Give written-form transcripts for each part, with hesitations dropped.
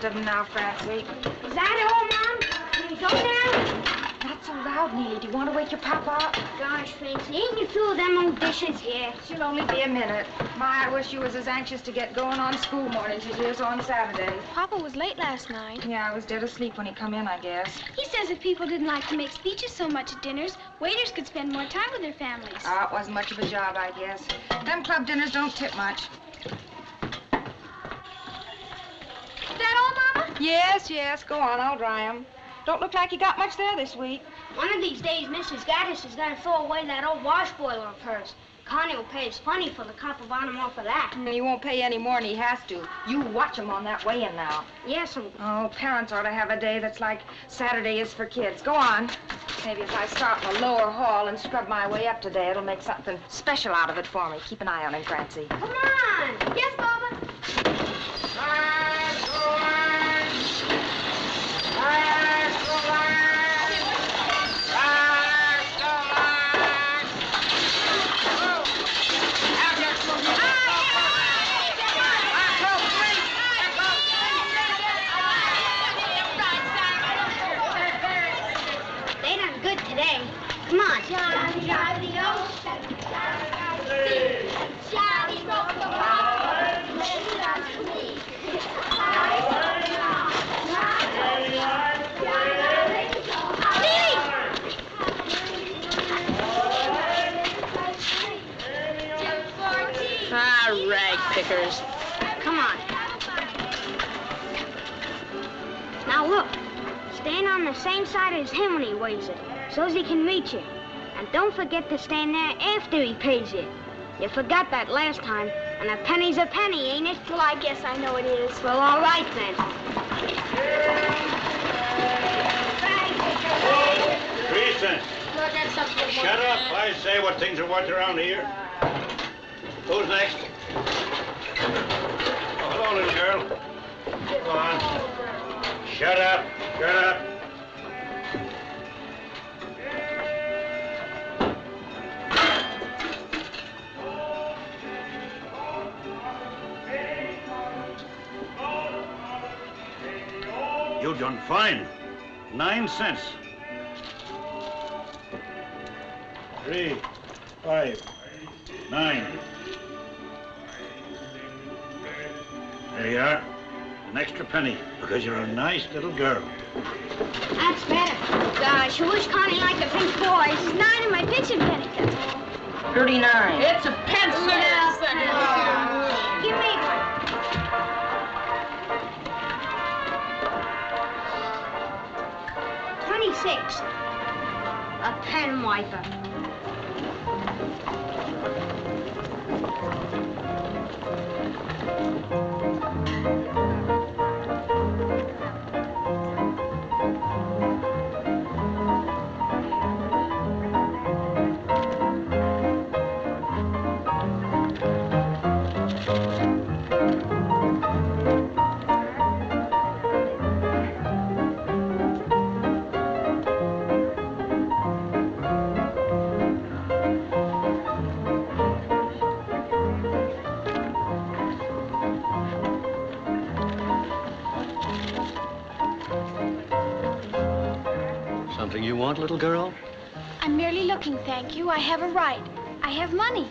of them now, Francie. Is that all, Mom? Can we go now? Not so loud, Neely. Do you want to wake your papa up? Gosh, Francie, ain't you through them old dishes here? She'll only be a minute. My, I wish you was as anxious to get going on school mornings as you is on Saturdays. Papa was late last night. Yeah, I was dead asleep when he come in, I guess. He says if people didn't like to make speeches so much at dinners, waiters could spend more time with their families. It wasn't much of a job, I guess. Them club dinners don't tip much. Is that all, Mama? Yes, yes. Go on, I'll dry 'em. Don't look like you got much there this week. One of these days, Mrs. Gaddis is going to throw away that old wash boiler of hers. Connie will pay us plenty for the copper bottom off of that. He won't pay any more than he has to. You watch him on that weighing now. Yes, Uncle. Oh, parents ought to have a day that's like Saturday is for kids. Go on. Maybe if I start in the lower hall and scrub my way up today, it'll make something special out of it for me. Keep an eye on him, Francie. Come on. Yes, Mama. They done good today. Come on. Johnny, Johnny, Johnny broke the ball. Rag pickers. Come on. Now look. Stand on the same side as him when he weighs it, so's he can reach you. And don't forget to stand there after he pays you. You forgot that last time, and a penny's a penny, ain't it? Well, I guess I know it is. Well, all right then. Teresa, shut up. I say what things are worth around here. Who's next? Oh, hello, little girl. Go on. Shut up. Shut up. You done fine. 9 cents. 3, 5, 9. There you are. An extra penny, because you're a nice little girl. That's better. Gosh, I wish Connie liked the pink boys. It's 9 in my pitching penny cup. 39. It's a pencil. Give me one. $26. A pen wiper. Something you want, little girl? I'm merely looking, thank you. I have a right. I have money.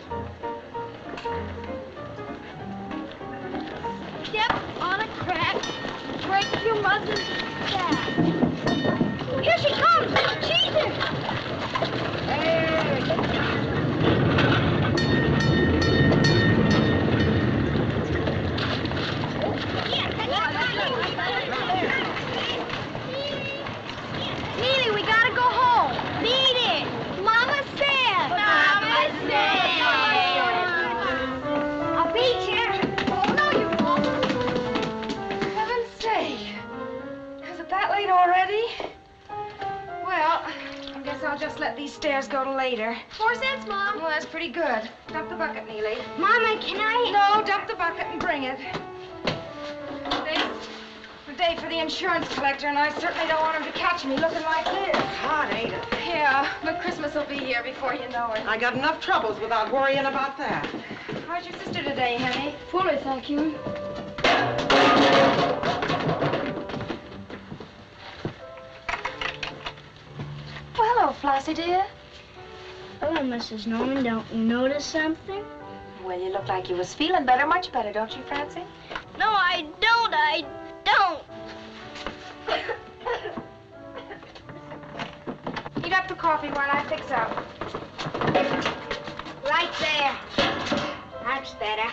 Step on a crack, break your mother's back. Here she comes! Cheese her! Neely, we gotta go home. Beat it! Mama said! Mama said! I'll beat you. Oh, no, you won't. Heaven's sake. Is it that late already? Well, I guess I'll just let these stairs go to later. 4 cents, Mom. Well, that's pretty good. Dump the bucket, Neely. Mama, can I? No, dump the bucket and bring it. Today's the day for the insurance collector, and I certainly don't want him to catch me looking like this. Hot, ain't it? Yeah, but Christmas will be here before you know it. I got enough troubles without worrying about that. How's your sister today, honey? Fully, thank you. Flossie, dear? Hello, Mrs. Nolan. Don't you notice something? Well, you look like you was feeling better, much better, don't you, Francie? No, I don't. I don't. Heat up the coffee while I fix up. Right there. That's better.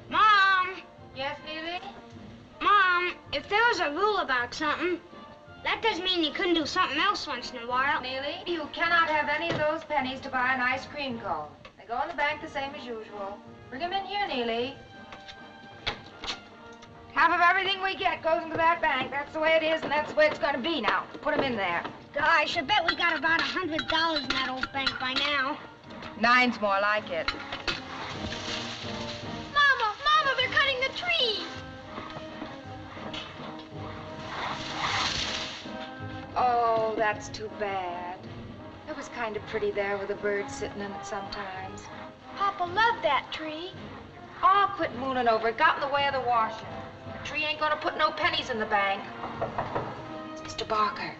Mom! Yes, Neely? Mom, if there was a rule about something, that doesn't mean you couldn't do something else once in a while. Neely, you cannot have any of those pennies to buy an ice cream cone. They go in the bank the same as usual. Bring them in here, Neely. Half of everything we get goes into that bank. That's the way it is, and that's the way it's going to be now. Put them in there. Gosh, I bet we got about $100 in that old bank by now. 9's more like it. Mama, they're cutting the tree. Oh, that's too bad. It was kind of pretty there with a bird sitting in it sometimes. Papa loved that tree. Oh, quit mooning over it. Got in the way of the washing. The tree ain't gonna put no pennies in the bank. It's Mr. Barker.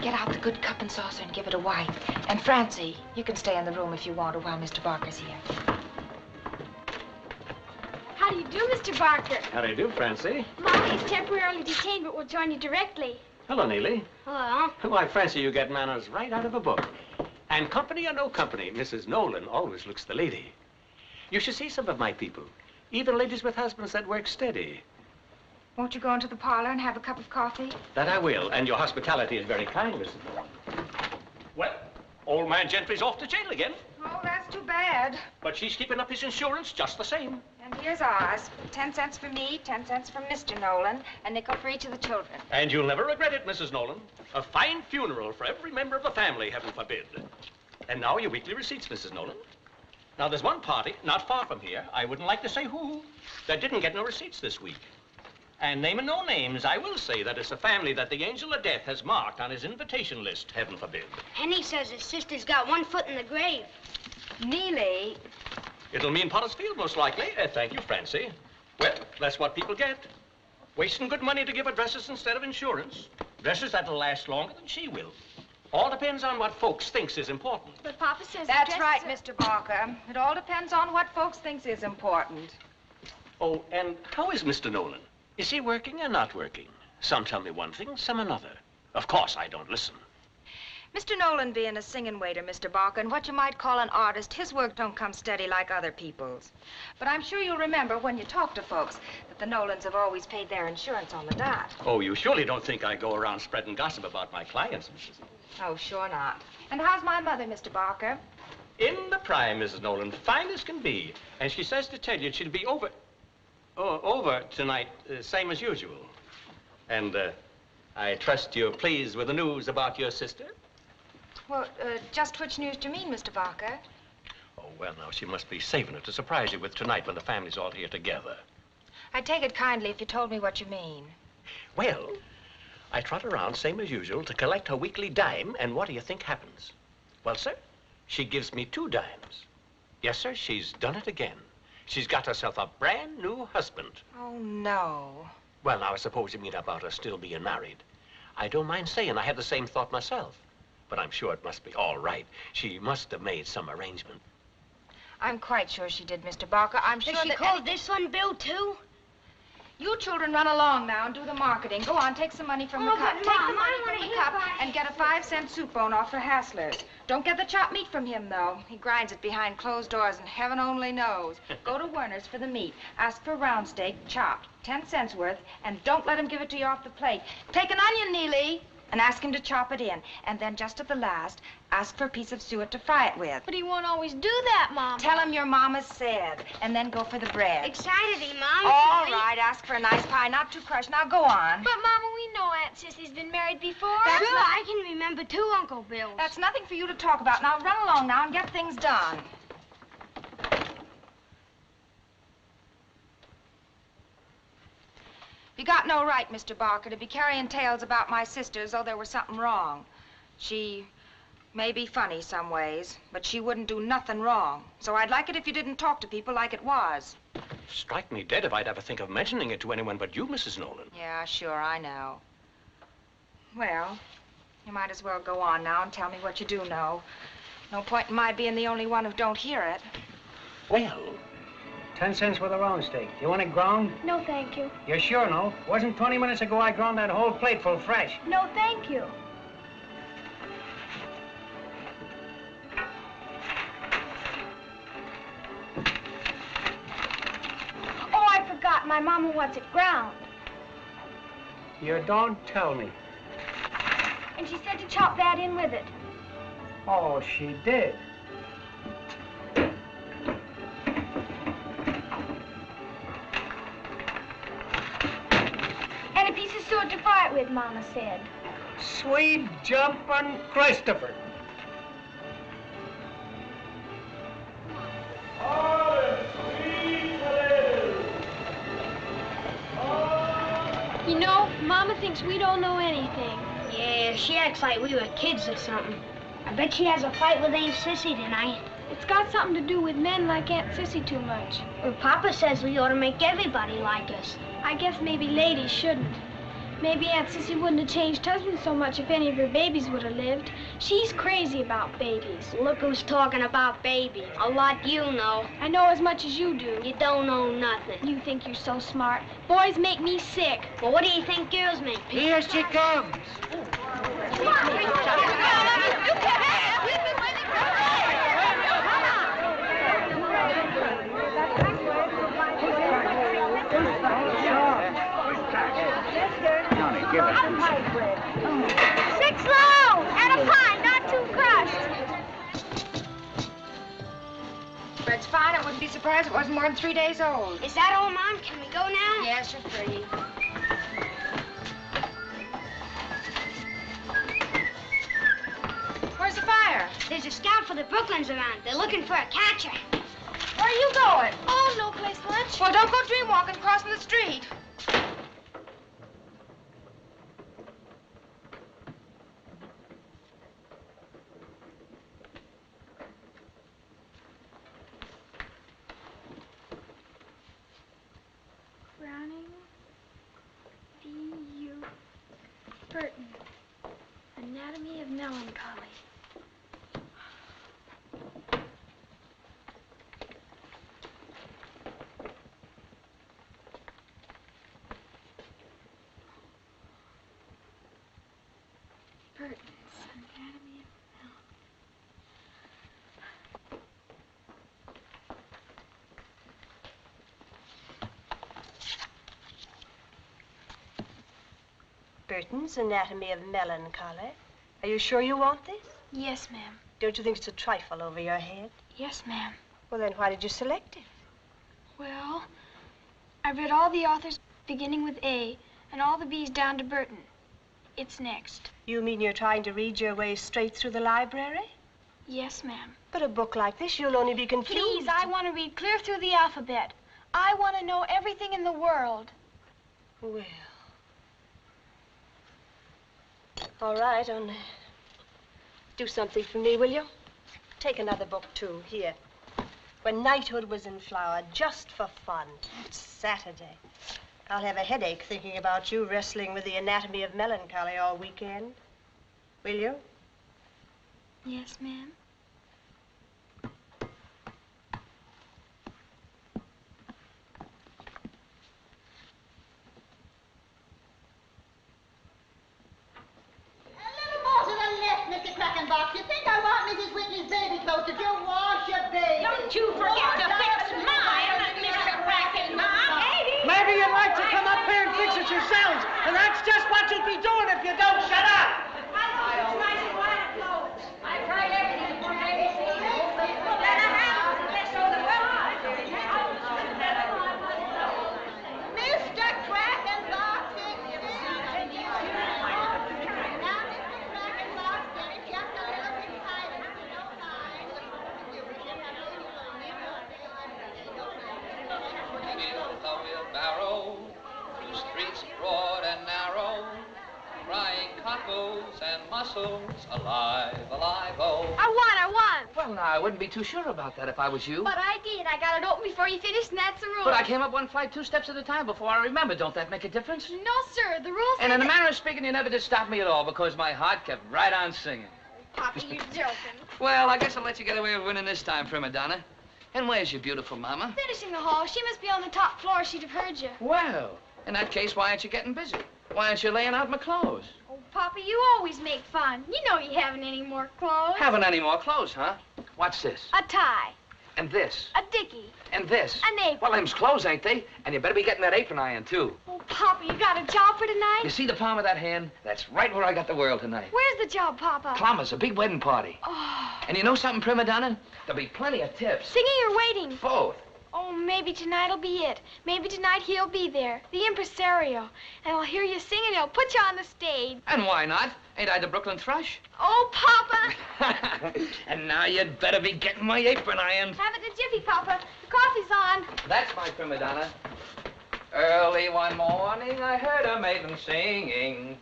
Get out the good cup and saucer and give it a wipe. And Francie, you can stay in the room if you want to while Mr. Barker's here. How do you do, Mr. Barker? How do you do, Francie? Mommy is temporarily detained, but will join you directly. Hello, Neely. Hello. Why, Francie, you get manners right out of a book. And company or no company, Mrs. Nolan always looks the lady. You should see some of my people. Even ladies with husbands that work steady. Won't you go into the parlor and have a cup of coffee? That I will, and your hospitality is very kind, Mrs. Nolan. Well, old man Gentry's off to jail again. Oh, that's too bad. But she's keeping up his insurance just the same. And here's ours. 10 cents for me, 10 cents for Mr. Nolan, a nickel for each of the children. And you'll never regret it, Mrs. Nolan. A fine funeral for every member of the family, heaven forbid. And now your weekly receipts, Mrs. Nolan. Now, there's one party, not far from here, I wouldn't like to say who, that didn't get no receipts this week. And naming no names, I will say that it's a family that the angel of death has marked on his invitation list, heaven forbid. Henny says his sister's got one foot in the grave. Neely. It'll mean Pottersfield, most likely. Thank you, Francie. Well, that's what people get. Wasting good money to give her dresses instead of insurance. Dresses that'll last longer than she will. All depends on what folks thinks is important. But Papa says That's the right, dresses Mr. Barker. It all depends on what folks thinks is important. Oh, and how is Mr. Nolan? Is he working or not working? Some tell me one thing, some another. Of course, I don't listen. Mr. Nolan being a singing waiter, Mr. Barker, and what you might call an artist, his work don't come steady like other people's. But I'm sure you'll remember when you talk to folks that the Nolans have always paid their insurance on the dot. Oh, you surely don't think I go around spreading gossip about my clients, Mrs. Oh, sure not. And how's my mother, Mr. Barker? In the prime, Mrs. Nolan, fine as can be. And she says to tell you she'll be over tonight, same as usual. And I trust you're pleased with the news about your sister? Well, just which news do you mean, Mr. Barker? Oh, well, now, she must be saving it to surprise you with tonight when the family's all here together. I'd take it kindly if you told me what you mean. Well, I trot around, same as usual, to collect her weekly dime, and what do you think happens? Well, sir, she gives me 2 dimes. Yes, sir, she's done it again. She's got herself a brand new husband. Oh, no. Well, now, I suppose you mean about her still being married. I don't mind saying I had the same thought myself. But I'm sure it must be all right. She must have made some arrangement. I'm quite sure she did, Mr. Barker. I'm sure Does she that... call this one Bill, too? You children run along now and do the marketing. Go on, take some money from the Oh, cup. but Take Mom, the money I wanna from the hear cup about it. and get a 5-cent soup bone off for Hassler's. Don't get the chopped meat from him, though. He grinds it behind closed doors, and heaven only knows. Go to Werner's for the meat. Ask for round steak, chopped, 10 cents worth, and don't let him give it to you off the plate. Take an onion, Neely, and ask him to chop it in. And then just at the last, ask for a piece of suet to fry it with. But he won't always do that, Mom. Tell him your mama said, and then go for the bread. Excited, Mom. All right, ask for a nice pie, not too crushed. Now go on. But, Mama, we know Aunt Sissy's been married before. That's Sure, not- I can remember 2 Uncle Bills. That's nothing for you to talk about. Now run along now and get things done. You got no right, Mr. Barker, to be carrying tales about my sister as though there was something wrong. She May be funny some ways, but she wouldn't do nothing wrong. So I'd like it if you didn't talk to people like it was. Strike me dead if I'd ever think of mentioning it to anyone but you, Mrs. Nolan. Yeah, sure, I know. Well, you might as well go on now and tell me what you do know. No point in my being the only one who don't hear it. Well, 10 cents worth of round steak. You want it ground? No, thank you. You're sure, no? Wasn't 20 minutes ago I ground that whole plate full fresh. No, thank you. Oh, I forgot. My mama wants it ground. You don't tell me. And she said to chop that in with it. Oh, she did. And a piece of suet to fry it with, Mama said. Sweet jumpin' Christopher. You know, Mama thinks we don't know anything. Yeah, she acts like we were kids or something. I bet she has a fight with Aunt Sissy tonight. It's got something to do with men like Aunt Sissy too much. Well, Papa says we ought to make everybody like us. I guess maybe ladies shouldn't. Maybe Aunt Sissy wouldn't have changed husbands so much if any of her babies would have lived. She's crazy about babies. Look who's talking about babies. A lot you know. I know as much as you do. You don't know nothing. You think you're so smart. Boys make me sick. Well, what do you think girls make? Here she comes. Give it. 6 low and a pie, not too crushed. Bread's fine. I wouldn't be surprised if it wasn't more than 3 days old. Is that all, Mom? Can we go now? Yes, you're free. Where's the fire? There's a scout for the Brooklyns around. They're looking for a catcher. Where are you going? Oh, no place lunch. Well, don't go dream walking crossing the street. Browning, D.U. Burton, Anatomy of Melancholy. Burton's Anatomy of Burton's Anatomy of Melancholy. Are you sure you want this? Yes, ma'am. Don't you think it's a trifle over your head? Yes, ma'am. Well, then why did you select it? Well, I read all the authors beginning with A and all the B's down to Burton. It's next. You mean you're trying to read your way straight through the library? Yes, ma'am. But a book like this, you'll only be confused. Please, I want to read clear through the alphabet. I want to know everything in the world. Well. All right, only do something for me, will you? Take another book, too. Here. When Knighthood Was in Flower, just for fun. It's Saturday. I'll have a headache thinking about you wrestling with the Anatomy of Melancholy all weekend. Will you? Yes, ma'am. Mr. Crackenbox, you think I want Mrs. Whitney's baby clothes? Did you wash your baby? Don't you forget to fix mine, Mr. Crackenbox. Maybe you'd like to come up here and fix it yourselves, and that's just what you'll be doing if you don't shut up. I tried everything to bones and muscles, alive, alive, oh. I won. Well, now, I wouldn't be too sure about that if I was you. But I did. I got it open before you finished, and that's the rule. But I came up one flight 2 steps at a time before I remembered. Don't that make a difference? No, sir. The rules And say in a that- manner of speaking, you never did stop me at all because my heart kept right on singing. Papa, you're joking. Well, I guess I'll let you get away with winning this time, prima donna. And where's your beautiful mama? Finishing the hall. She must be on the top floor. She'd have heard you. Well, in that case, why aren't you getting busy? Why aren't you laying out my clothes? Oh, Papa, you always make fun. You know you haven't any more clothes. Haven't any more clothes, huh? What's this? A tie. And this? A dickie. And this? An apron. Well, them's clothes, ain't they? And you better be getting that apron iron, too. Oh, Papa, you got a job for tonight? You see the palm of that hand? That's right where I got the world tonight. Where's the job, Papa? Plumbers, a big wedding party. Oh. And you know something, prima donna? There'll be plenty of tips. Singing or waiting? Both. Oh, maybe tonight'll be it. Maybe tonight he'll be there, the impresario. And I'll hear you sing and he'll put you on the stage. And why not? Ain't I the Brooklyn Thrush? Oh, Papa! And now you'd better be getting my apron iron. Have it in a jiffy, Papa. The coffee's on. That's my prima donna. Early one morning, I heard a maiden singing.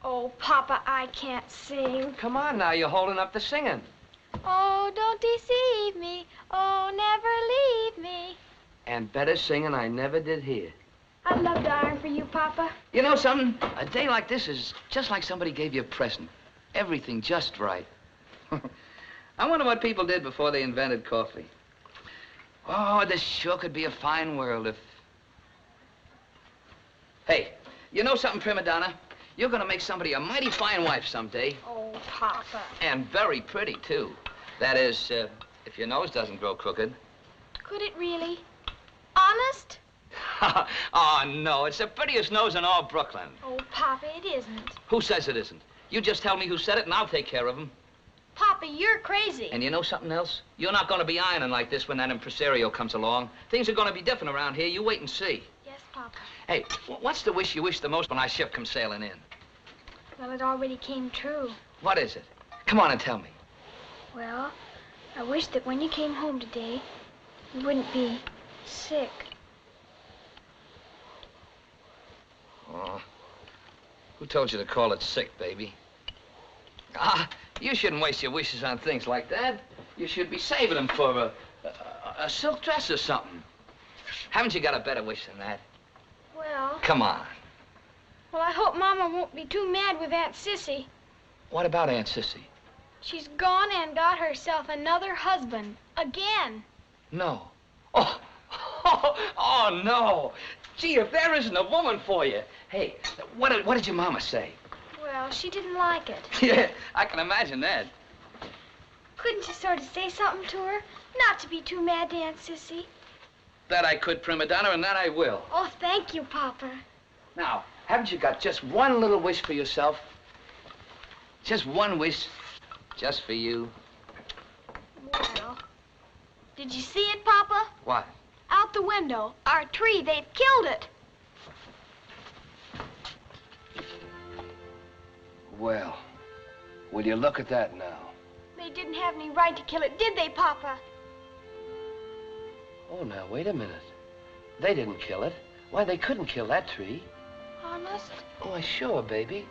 Oh, Papa, I can't sing. Come on now, you're holding up the singing. Oh, don't deceive me. Oh, never leave me. And better singing I never did hear. I'd love to iron for you, Papa. You know something? A day like this is just like somebody gave you a present. Everything just right. I wonder what people did before they invented coffee. Oh, this sure could be a fine world if... Hey, you know something, prima donna? You're gonna make somebody a mighty fine wife someday. Oh, Papa. And very pretty, too. That is, if your nose doesn't grow crooked. Could it really? Honest? Oh, no, it's the prettiest nose in all Brooklyn. Oh, Papa, it isn't. Who says it isn't? You just tell me who said it, and I'll take care of him. Papa, you're crazy. And you know something else? You're not going to be ironing like this when that impresario comes along. Things are going to be different around here. You wait and see. Yes, Papa. Hey, what's the wish you wish the most when our ship comes sailing in? Well, it already came true. What is it? Come on and tell me. Well, I wish that when you came home today, you wouldn't be sick. Oh, who told you to call it sick, baby? Ah, you shouldn't waste your wishes on things like that. You should be saving them for a silk dress or something. Haven't you got a better wish than that? Well... Come on. Well, I hope Mama won't be too mad with Aunt Sissy. What about Aunt Sissy? She's gone and got herself another husband. Again. No. Oh, no. Gee, if there isn't a woman for you. Hey, what did your mama say? Well, she didn't like it. Yeah, I can imagine that. Couldn't you sort of say something to her? Not to be too mad to Aunt Sissy. That I could, prima donna, and that I will. Oh, thank you, Papa. Now, haven't you got just one little wish for yourself? Just one wish, just for you. Well, did you see it, Papa? What? Out the window. Our tree, they've killed it. Well, will you look at that now? They didn't have any right to kill it, did they, Papa? Oh, now, wait a minute. They didn't kill it. Why, they couldn't kill that tree. Honest? Why, sure, baby.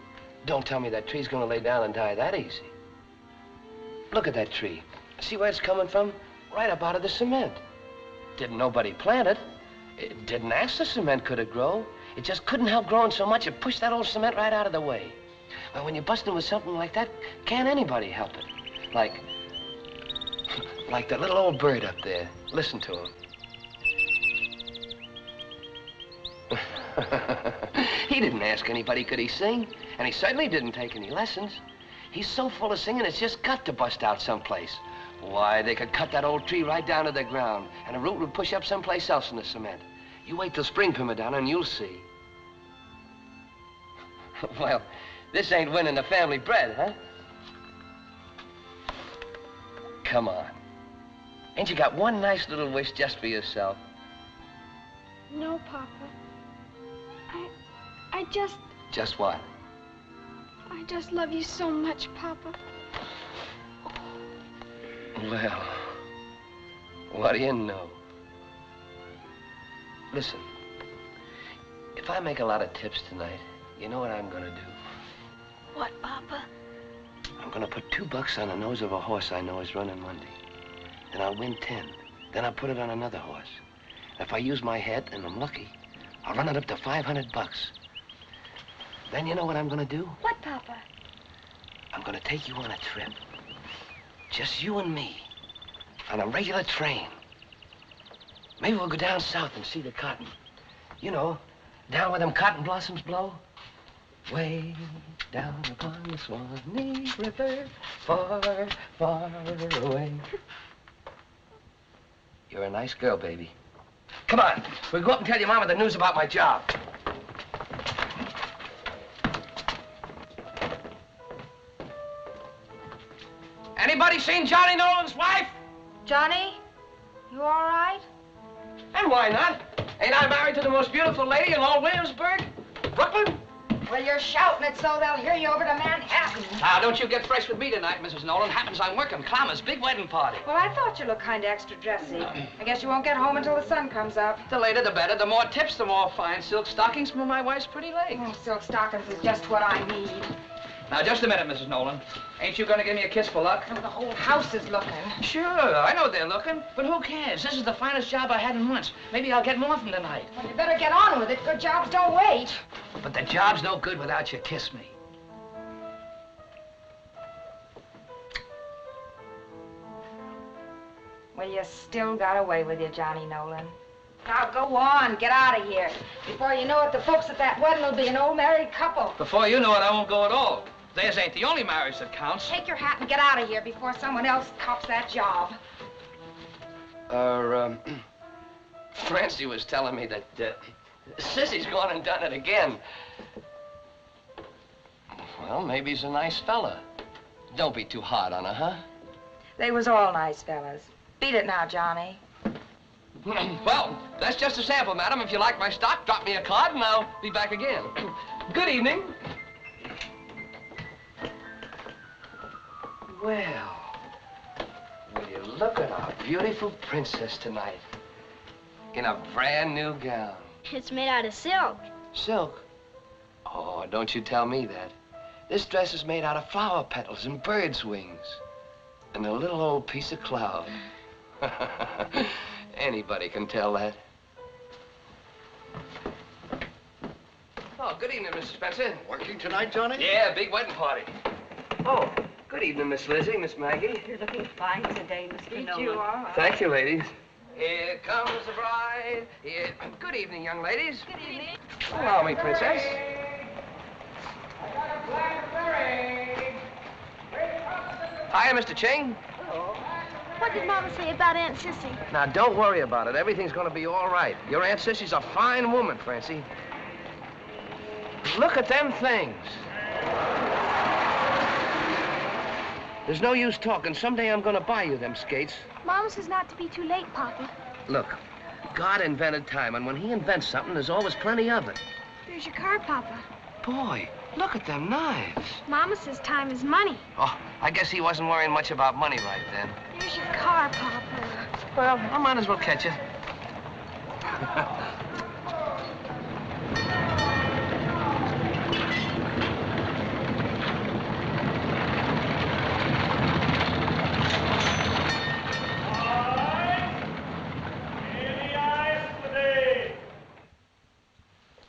Don't tell me that tree's gonna lay down and die that easy. Look at that tree. See where it's coming from? Right up out of the cement. Didn't nobody plant it. It didn't ask the cement could it grow. It just couldn't help growing so much it pushed that old cement right out of the way. Well, when you're busting with something like that, can't anybody help it? Like that little old bird up there. Listen to him. He didn't ask anybody could he sing, and he certainly didn't take any lessons. He's so full of singing, it's just got to bust out someplace. Why, they could cut that old tree right down to the ground, and a root would push up someplace else in the cement. You wait till spring, prima donna, and you'll see. Well, this ain't winning the family bread, huh? Come on. Ain't you got one nice little wish just for yourself? No, Papa. I just... Just what? I just love you so much, Papa. Well, what do you know? Listen, If I make a lot of tips tonight, you know what I'm gonna do? What, Papa? I'm gonna put $2 on the nose of a horse I know is running Monday. Then I'll win 10. Then I'll put it on another horse. If I use my head and I'm lucky, I'll run it up to $500. Then you know what I'm gonna do? What, Papa? I'm gonna take you on a trip. Just you and me. On a regular train. Maybe we'll go down south and see the cotton. You know, down where them cotton blossoms blow. Way down upon the Swanee River, far, far away. You're a nice girl, baby. Come on, we'll go up and tell your mama the news about my job. Anybody seen Johnny Nolan's wife? Johnny, you all right? And why not? Ain't I married to the most beautiful lady in all Williamsburg? Brooklyn? Well, you're shouting it so they'll hear you over to Manhattan. Now, don't you get fresh with me tonight, Mrs. Nolan. Happens I'm working Clammer's big wedding party. Well, I thought you looked kind of extra dressy. I guess you won't get home until the sun comes up. The later, the better. The more tips, the more fine silk stockings for my wife's pretty legs. Oh, silk stockings is just what I need. Now, just a minute, Mrs. Nolan. Ain't you gonna give me a kiss for luck? Oh, the whole house is looking. Sure, I know they're looking, but who cares? This is the finest job I had in months. Maybe I'll get more from tonight. Well, you better get on with it. Good jobs don't wait. But the job's no good without you kiss me. Well, you still got away with you, Johnny Nolan. Now go on, get out of here. Before you know it, the folks at that wedding will be an old married couple. Before you know it, I won't go at all. Theirs ain't the only marriage that counts. Take your hat and get out of here before someone else cops that job. Francie was telling me that Sissy's gone and done it again. Well, maybe he's a nice fella. Don't be too hard on her, huh? They was all nice fellas. Beat it now, Johnny. Well, that's just a sample, madam. If you like my stock, drop me a card and I'll be back again. Good evening. Well, will you look at our beautiful princess tonight in a brand new gown. It's made out of silk. Silk? Oh, don't you tell me that. This dress is made out of flower petals and bird's wings and a little old piece of cloud. Anybody can tell that. Oh, good evening, Mr. Spencer. Working tonight, Johnny? Yeah, big wedding party. Oh, good evening, Miss Lizzie, Miss Maggie. You're looking fine today, Mr. Nolan. You are. Thank you, ladies. Here comes the bride. Here. Good evening, young ladies. Good evening. Allow me, princess. Hiya, Mr. Ching. Hello. What did Mama say about Aunt Sissy? Now, don't worry about it. Everything's going to be all right. Your Aunt Sissy's a fine woman, Francie. Look at them things. There's no use talking. Someday I'm going to buy you them skates. Mama says not to be too late, Papa. Look, God invented time, and when he invents something, there's always plenty of it. There's your car, Papa. Boy, look at them knives. Mama says time is money. Oh, I guess he wasn't worrying much about money right then. There's your car, Papa. Well, I might as well catch it.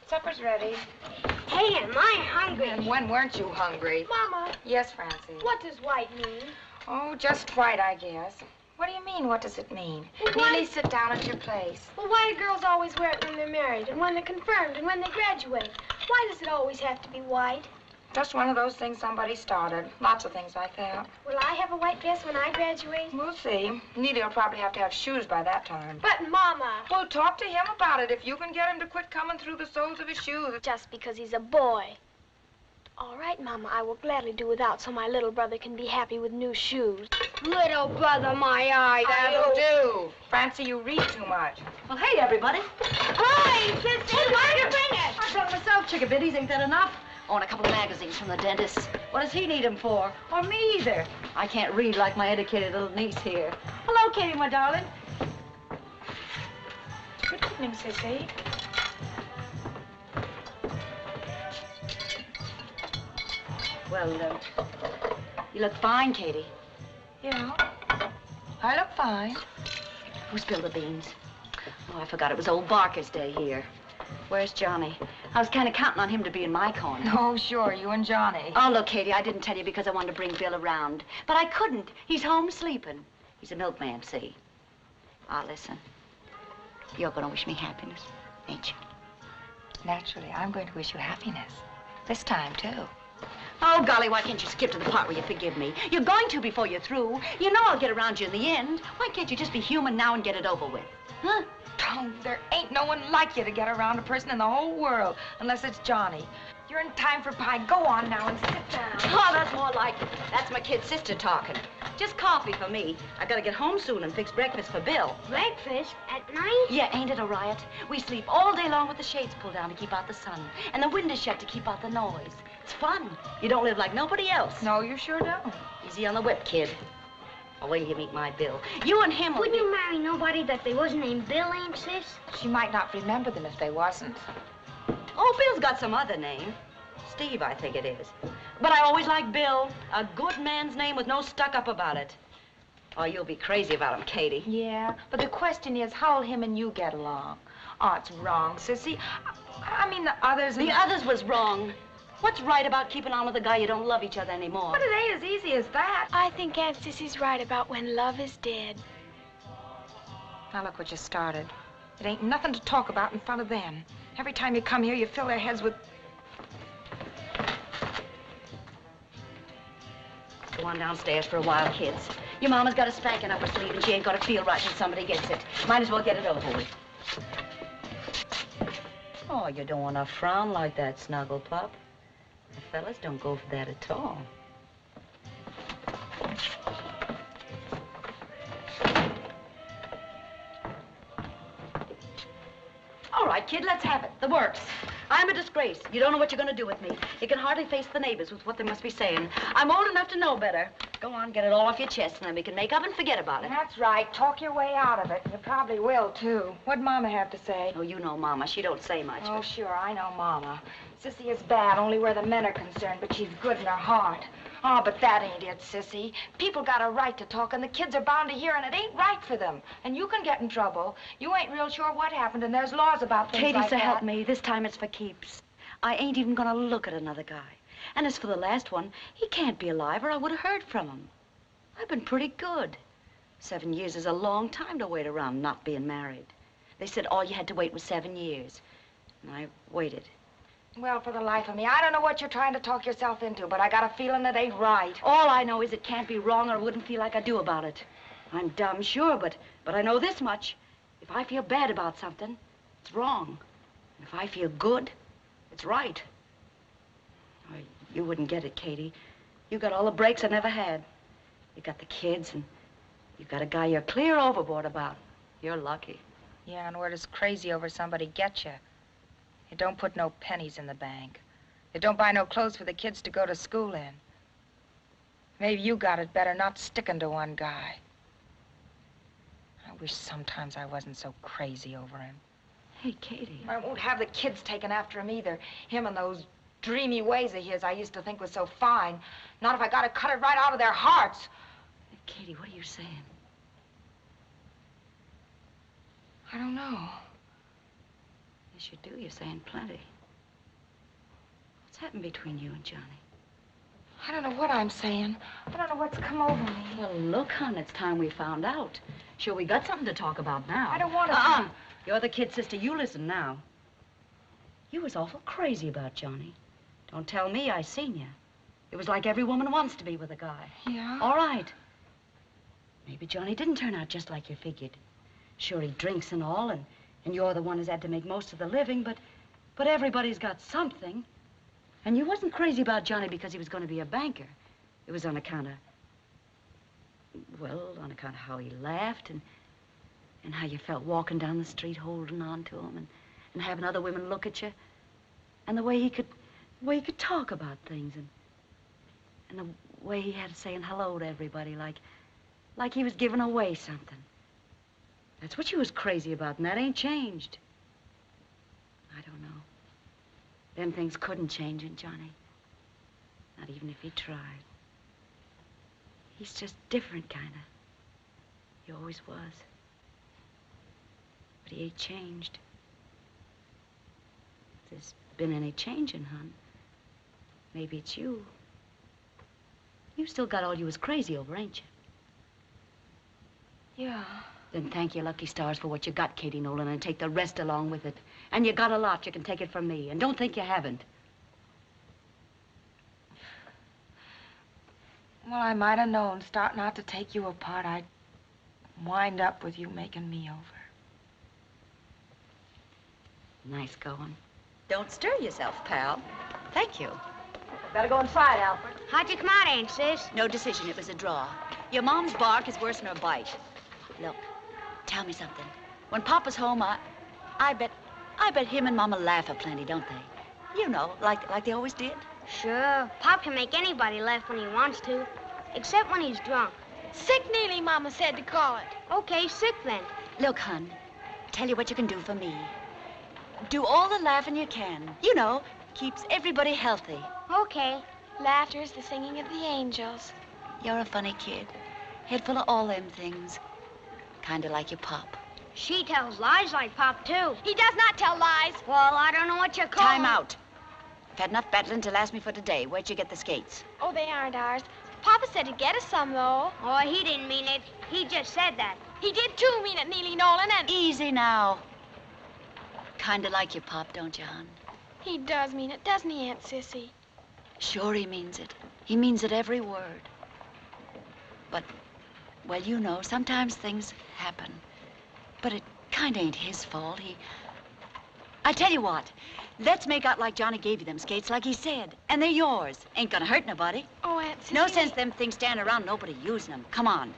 Supper's ready. Hey, am I hungry? And when weren't you hungry? Mama, Yes, Francie. what does white mean? Oh, just white, I guess. What do you mean, what does it mean? Well, why- Neely, sit down at your place. Well, why do girls always wear it when they're married, and when they're confirmed, and when they graduate? Why does it always have to be white? Just one of those things somebody started. Lots of things like that. Will I have a white dress when I graduate? We'll see. Neely will probably have to have shoes by that time. But, Mama... Well, talk to him about it. If you can get him to quit coming through the soles of his shoes. Just because he's a boy. All right, Mama, I will gladly do without so my little brother can be happy with new shoes. Little brother, my eye. That'll do. Francie, you read too much. Well, hey, everybody. Hi, Sissy. Why did you bring it? I brought myself chickabiddies. Ain't that enough? Oh, and a couple of magazines from the dentist. What does he need them for? Or me either. I can't read like my educated little niece here. Hello, Katie, my darling. Good evening, Sissy. Well, you look fine, Katie. Yeah, I look fine. Who spilled the beans? Oh, I forgot it was old Barker's day here. Where's Johnny? I was kind of counting on him to be in my corner. Oh, sure, you and Johnny. Oh, look, Katie, I didn't tell you because I wanted to bring Bill around. But I couldn't. He's home sleeping. He's a milkman, see? Ah, listen. You're going to wish me happiness, ain't you? Naturally, I'm going to wish you happiness. This time, too. Oh, golly, why can't you skip to the part where you forgive me? You're going to before you're through. You know I'll get around you in the end. Why can't you just be human now and get it over with? Huh? Oh, there ain't no one like you to get around a person in the whole world, unless it's Johnny. You're in time for pie. Go on now and sit down. Oh, that's more like it. That's my kid sister talking. Just coffee for me. I gotta get home soon and fix breakfast for Bill. Breakfast? At night? Yeah, ain't it a riot? We sleep all day long with the shades pulled down to keep out the sun, and the windows shut to keep out the noise. It's fun. You don't live like nobody else. No, you sure don't. Easy on the whip, kid. I'll wait till you meet my Bill. You and him will Wouldn't you marry nobody that they wasn't named Bill, Aunt Sis? She might not remember them if they wasn't. Oh, Bill's got some other name. Steve, I think it is. But I always like Bill. A good man's name with no stuck-up about it. Oh, you'll be crazy about him, Katie. Yeah, but the question is, how'll him and you get along? Oh, it's wrong, Sissy. I mean, the others... The others was wrong. What's right about keeping on with a guy you don't love each other anymore? But it ain't as easy as that. I think Aunt Sissy's right about when love is dead. Now, look what you started. It ain't nothing to talk about in front of them. Every time you come here, you fill their heads with... Go on downstairs for a while, kids. Your mama's got a spanking up her sleeve, and she ain't gonna feel right when somebody gets it. Might as well get it over with. Oh, you don't want to frown like that, Snuggle Pup. The fellas don't go for that at all. All right, kid, let's have it. The works. I'm a disgrace. You don't know what you're going to do with me. You can hardly face the neighbors with what they must be saying. I'm old enough to know better. Go on, get it all off your chest, and then we can make up and forget about it. That's right. Talk your way out of it. You probably will, too. What'd Mama have to say? Oh, you know Mama. She don't say much. Oh, sure, I know Mama. Sissy is bad only where the men are concerned, but she's good in her heart. Oh, but that ain't it, Sissy. People got a right to talk, and the kids are bound to hear, and it ain't right for them. And you can get in trouble. You ain't real sure what happened, and there's laws about things Katie, like so that. help me. This time it's for keeps. I ain't even gonna look at another guy. And as for the last one, he can't be alive, or I would have heard from him. I've been pretty good. 7 years is a long time to wait around not being married. They said all you had to wait was 7 years. And I waited. Well, for the life of me, I don't know what you're trying to talk yourself into, but I got a feeling it ain't right. All I know is it can't be wrong, or I wouldn't feel like I do about it. I'm dumb, sure, but I know this much. If I feel bad about something, it's wrong. And if I feel good, it's right. Oh, you wouldn't get it, Katie. You got all the breaks I never had. You got the kids, and you got a guy you're clear overboard about. You're lucky. Yeah, and where does crazy over somebody get you? It don't put no pennies in the bank. It don't buy no clothes for the kids to go to school in. Maybe you got it better not sticking to one guy. I wish sometimes I wasn't so crazy over him. Hey, Katie. I won't have the kids taken after him either. Him and those dreamy ways of his I used to think was so fine. Not if I gotta cut it right out of their hearts. Hey, Katie, what are you saying? I don't know. Yes, you do. You're saying plenty. What's happened between you and Johnny? I don't know what I'm saying. I don't know what's come over me. Well, look, hon, it's time we found out. Sure, we got something to talk about now. I don't want to... You're the kid sister. You listen now. You was awful crazy about Johnny. Don't tell me I seen you. It was like every woman wants to be with a guy. Yeah? All right. Maybe Johnny didn't turn out just like you figured. Sure, he drinks and all, and you're the one who's had to make most of the living, but everybody's got something. And you wasn't crazy about Johnny because he was going to be a banker. It was on account of, well, on account of how he laughed and how you felt walking down the street holding on to him and having other women look at you. And the way he could talk about things and the way he had saying hello to everybody like he was giving away something. That's what you was crazy about, and that ain't changed. I don't know. Them things couldn't change in Johnny. Not even if he tried. He's just different, kind of. He always was. But he ain't changed. If there's been any changing, hon, maybe it's you. You've still got all you was crazy over, ain't you? Yeah. Then thank your lucky stars for what you got, Katie Nolan, and take the rest along with it. And you got a lot. You can take it from me. And don't think you haven't. Well, I might have known, starting out to take you apart, I'd wind up with you making me over. Nice going. Don't stir yourself, pal. Thank you. Better go inside, Alfred. How'd you come out, Aunt Sis? No decision. It was a draw. Your mom's bark is worse than her bite. Look, tell me something. When Papa's home, I bet him and Mama laugh aplenty, don't they? You know, like they always did. Sure. Pop can make anybody laugh when he wants to, except when he's drunk. Sick nearly, Mama said to call it. Okay, sick then. Look, hon, tell you what you can do for me. Do all the laughing you can. You know, keeps everybody healthy. Okay. Laughter is the singing of the angels. You're a funny kid. Head full of all them things. Kinda like your pop. She tells lies like Pop, too. He does not tell lies. Well, I don't know what you call Time him. out. I've had enough battling to last me for today. Where'd you get the skates? Oh, they aren't ours. Papa said he'd get us some, though. Oh, he didn't mean it. He just said that. He did, too, mean it, Neely Nolan, and... Easy now. Kinda like your pop, don't you, hon? He does mean it, doesn't he, Aunt Sissy? Sure he means it. He means it every word. But, well, you know, sometimes things happen. But it kinda ain't his fault. I tell you what, let's make out like Johnny gave you them skates like he said. And they're yours. Ain't gonna hurt nobody. Oh, Aunt Sissy... No sense them things standing around, nobody using them. Come on.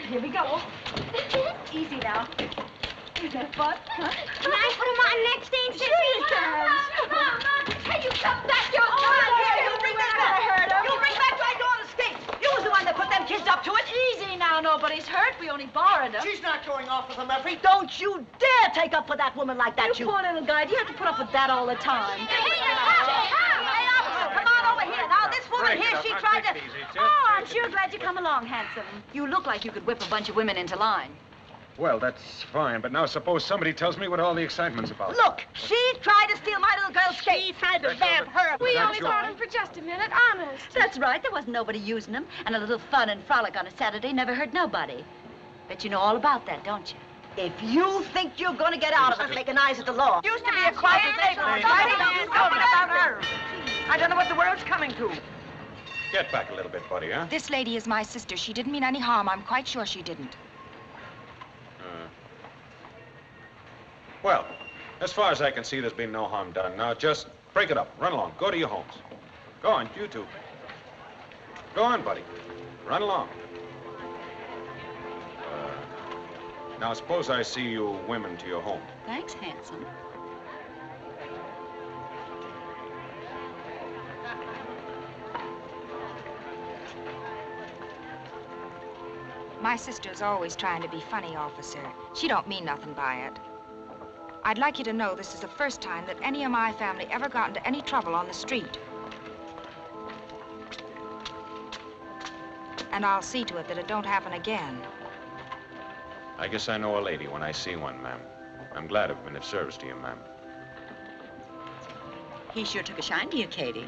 Here we go. Easy now. Is that fun? Huh? Can I put him on next, Aunt Sissy? Sure you can. Mom, can you come back? You're You bring that back. You bring back my daughter's skates. You was the one that put them kids up to it. Easy now. Nobody's hurt. We only borrowed them. She's not going off with them, Effie. Don't you dare take up for that woman like that, you poor little guy. Do you have to put up with that all the time? Come on over here. Now, this woman here, she tried to... Oh, I'm sure glad you come along, handsome. You look like you could whip a bunch of women into line. Well, that's fine, but now suppose somebody tells me what all the excitement's about. Look, she tried to steal my little girl's skates. She tried to vamp her. We That's only your- bought him for just a minute, honest. That's right. There wasn't nobody using them. And a little fun and frolic on a Saturday never hurt nobody. Bet you know all about that, don't you? If you think you're going to get out of it making eyes at the law. Used to be a quiet neighbor. I don't know what the world's coming to. Get back a little bit, buddy, huh? This lady is my sister. She didn't mean any harm. I'm quite sure she didn't. Well, as far as I can see, there's been no harm done. Now, just break it up. Run along. Go to your homes. Go on, you two. Go on, buddy. Run along. Now, suppose I see you women to your home. Thanks, handsome. My sister's always trying to be funny, officer. She don't mean nothing by it. I'd like you to know this is the first time that any of my family ever got into any trouble on the street. And I'll see to it that it don't happen again. I guess I know a lady when I see one, ma'am. I'm glad I've been of service to you, ma'am. He sure took a shine to you, Katie.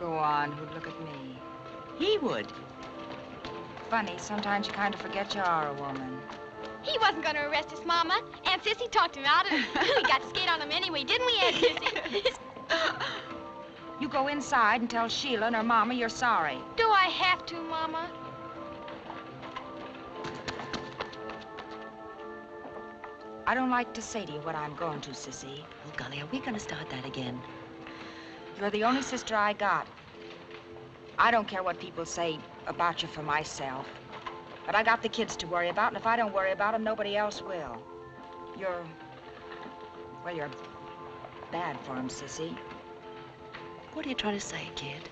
Go on, who'd look at me? He would. Funny, sometimes you kind of forget you are a woman. He wasn't going to arrest us, Mama. Aunt Sissy talked him out of it. We got to skate on him anyway, didn't we, Aunt Sissy? You go inside and tell Sheila and her mama you're sorry. Do I have to, Mama? I don't like to say to you what I'm going to, Sissy. Oh, golly, are we going to start that again? You're the only sister I got. I don't care what people say about you for myself. But I got the kids to worry about, and if I don't worry about them, nobody else will. You're bad for them, Sissy. What are you trying to say, kid?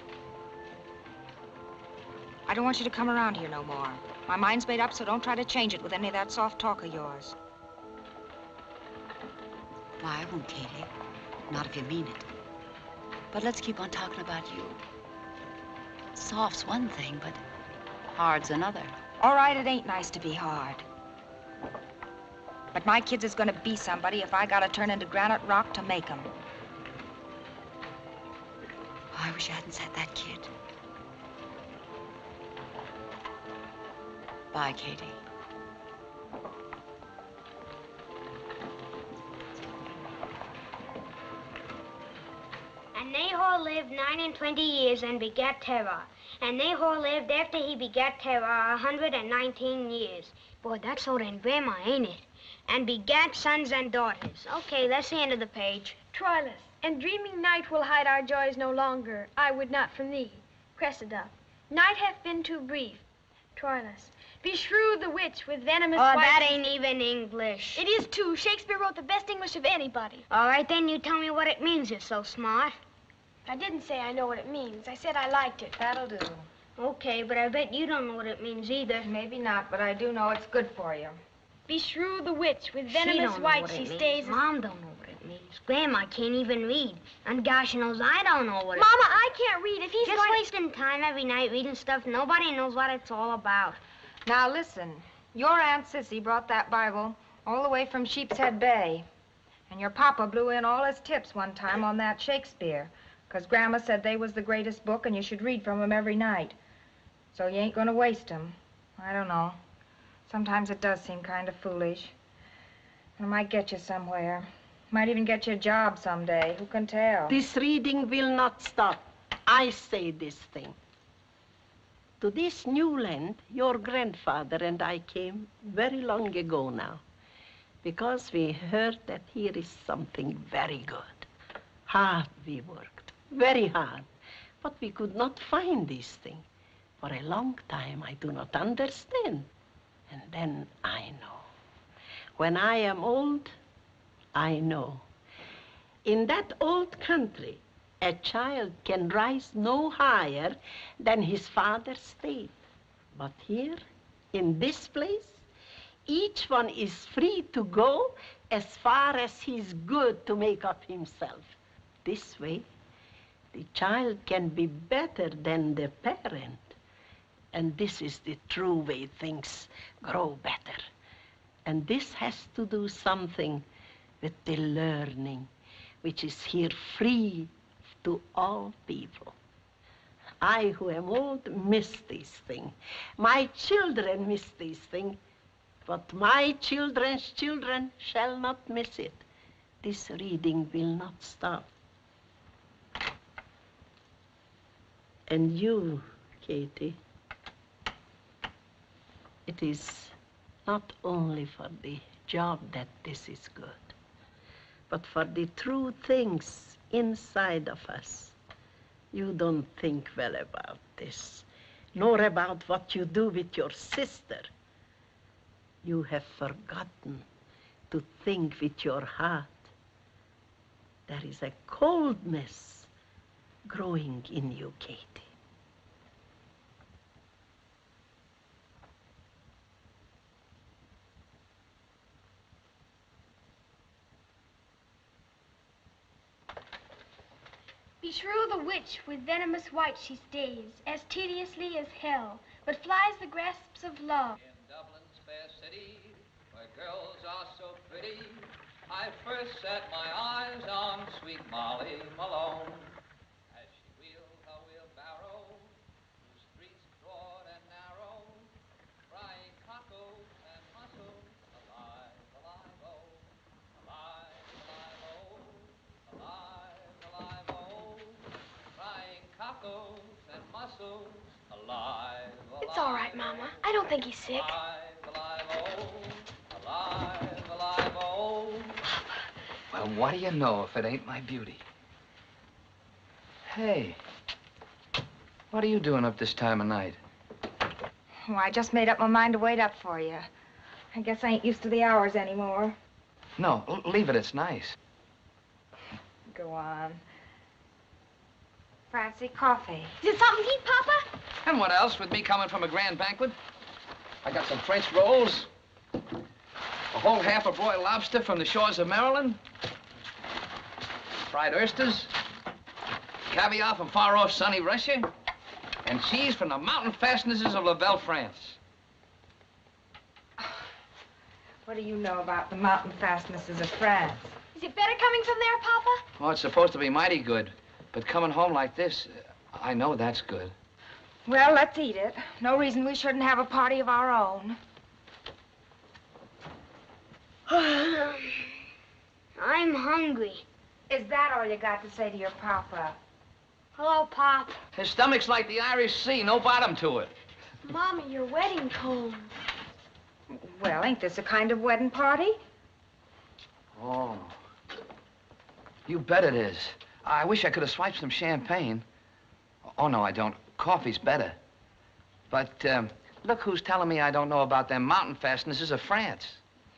I don't want you to come around here no more. My mind's made up, so don't try to change it with any of that soft talk of yours. Why, I won't, Katie. Not if you mean it. But let's keep on talking about you. Soft's one thing, but hard's another. All right, it ain't nice to be hard. But my kids is gonna be somebody if I gotta turn into granite rock to make 'em. Oh, I wish I hadn't said that, kid. Bye, Katie. And Nahor lived 29 years and begat Terah. And Nahor lived after he begat Terah 119 years. Boy, that's older than Grandma, ain't it? And begat sons and daughters. Okay, that's the end of the page. Troilus, and dreaming night will hide our joys no longer. I would not from thee. Cressida, night hath been too brief. Troilus, beshrew the witch with venomous Oh, white... that ain't even English. It is too. Shakespeare wrote the best English of anybody. All right, then you tell me what it means. You're so smart. I didn't say I know what it means. I said I liked it. That'll do. Okay, but I bet you don't know what it means either. Maybe not, but I do know it's good for you. Beshrew the witch with She venomous don't know white what she it means. stays... Mom don't know what it means. Grandma can't even read. And gosh knows I don't know what it Mama, I can't read. If he's Just wasting time every night reading stuff nobody knows what it's all about. Now listen, your Aunt Sissy brought that Bible all the way from Sheepshead Bay. And your papa blew in all his tips one time on that Shakespeare, 'cause Grandma said they was the greatest book and you should read from 'em every night. So you ain't gonna waste 'em. I don't know. Sometimes it does seem kind of foolish. It might get you somewhere. Might even get you a job someday. Who can tell? This reading will not stop. I say this thing. To this new land, your grandfather and I came very long ago now, because we heard that here is something very good. Hard we worked, very hard, but we could not find this thing. For a long time, I do not understand. And then I know. When I am old, I know. In that old country, a child can rise no higher than his father's state. But here, in this place, each one is free to go as far as he's good to make up himself. This way, the child can be better than the parent. And this is the true way things grow better. And this has to do something with the learning, which is here free to all people. I, who am old, miss this thing. My children miss this thing, but my children's children shall not miss it. This reading will not stop. And you, Katie, it is not only for the job that this is good, but for the true things inside of us. You don't think well about this, nor about what you do with your sister. You have forgotten to think with your heart. There is a coldness growing in you, Katie. Beshrew the witch with venomous white she stays, as tediously as hell, but flies the grasps of love. In Dublin's fair city, where girls are so pretty, I first set my eyes on sweet Molly Malone. As she wheeled her wheelbarrow through streets broad and narrow, crying cockles and mussels, alive, alive, oh, alive, alive, oh, alive, alive, oh, crying cockles and mussels, alive, alive. It's all right, Mama. I don't think he's sick. Alive, oh, alive, alive, oh. Well, what do you know if it ain't my beauty? Hey, what are you doing up this time of night? Oh, I just made up my mind to wait up for you. I guess I ain't used to the hours anymore. No, leave it. It's nice. Go on. Fancy coffee. Is it something to eat, Papa? And what else with me coming from a grand banquet? I got some French rolls, a whole half a broiled lobster from the shores of Maryland, fried oysters, Caviar from far-off sunny Russia, and cheese from the mountain fastnesses of La Belle, France. What do you know about the mountain fastnesses of France? Is it better coming from there, Papa? Oh, it's supposed to be mighty good, but coming home like this, I know that's good. Well, let's eat it. No reason we shouldn't have a party of our own. I'm hungry. Is that all you got to say to your papa? Hello, Pop. His stomach's like the Irish Sea, no bottom to it. Mama, your wedding comb. Well, ain't this a kind of wedding party? Oh. You bet it is. I wish I could have swiped some champagne. Oh, no, I don't. Coffee's better. But, look who's telling me I don't know about them mountain fastnesses of France.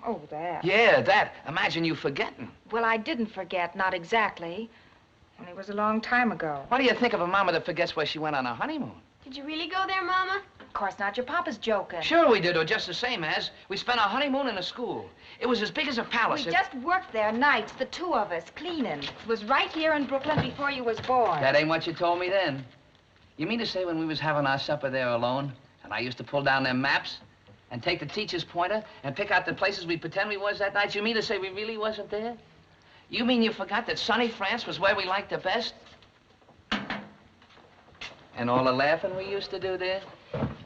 Oh, that. Yeah, that. Imagine you forgetting. Well, I didn't forget, not exactly. Only it was a long time ago. What do you think of a mama that forgets where she went on her honeymoon? Did you really go there, Mama? Of course not. Your papa's joking. Sure we did, or just the same as. We spent our honeymoon in a school. It was as big as a palace. We just worked there nights, the two of us, cleaning. It was right here in Brooklyn before you was born. That ain't what you told me then. You mean to say when we was having our supper there alone, and I used to pull down them maps and take the teacher's pointer and pick out the places we pretend we was that night, you mean to say we really wasn't there? You mean you forgot that sunny France was where we liked the best? And all the laughing we used to do there?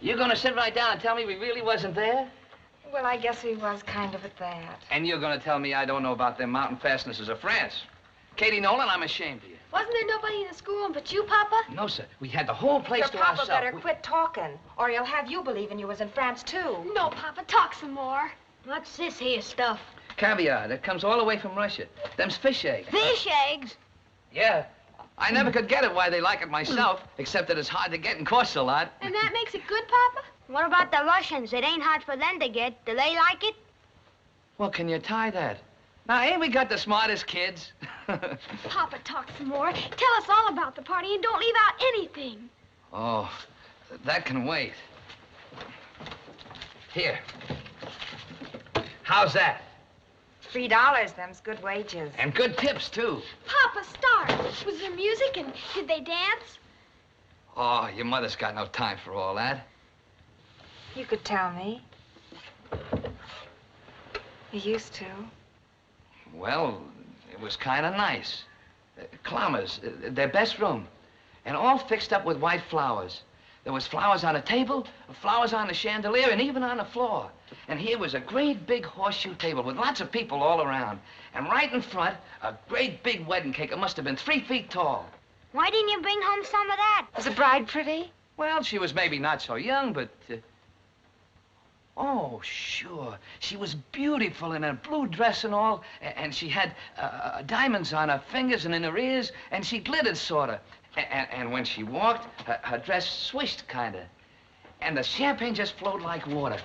You gonna sit right down and tell me we really wasn't there? Well, I guess we was kind of at that. And you're gonna tell me I don't know about them mountain fastnesses of France? Katie Nolan, I'm ashamed of you. Wasn't there nobody in the schoolroom but you, Papa? No, sir. We had the whole place Your to papa ourselves. better quit talking, or he'll have you believing you was in France, too. No, Papa, talk some more. What's this here stuff? Caviar that comes all the way from Russia. Them's fish eggs. Fish eggs? Yeah. I never could get it why they like it myself, except that it's hard to get and costs a lot. And that makes it good, Papa? What about the Russians? It ain't hard for them to get. Do they like it? Well, can you tie that? Now, ain't we got the smartest kids? Papa, talk some more. Tell us all about the party and don't leave out anything. Oh, that can wait. Here. How's that? $3, them's good wages. And good tips, too. Papa, start. Was there music and did they dance? Oh, your mother's got no time for all that. You could tell me. You used to. Well, it was kind of nice. Clammer's, their best room. And all fixed up with white flowers. There was flowers on the table, flowers on the chandelier, and even on the floor. And here was a great big horseshoe table with lots of people all around. And right in front, a great big wedding cake. It must have been 3 feet tall. Why didn't you bring home some of that? Was the bride pretty? Well, she was maybe not so young, but... Oh, sure. She was beautiful in a blue dress and all, and she had diamonds on her fingers and in her ears, and she glittered, sort of. And when she walked, her dress swished, kind of. And the champagne just flowed like water.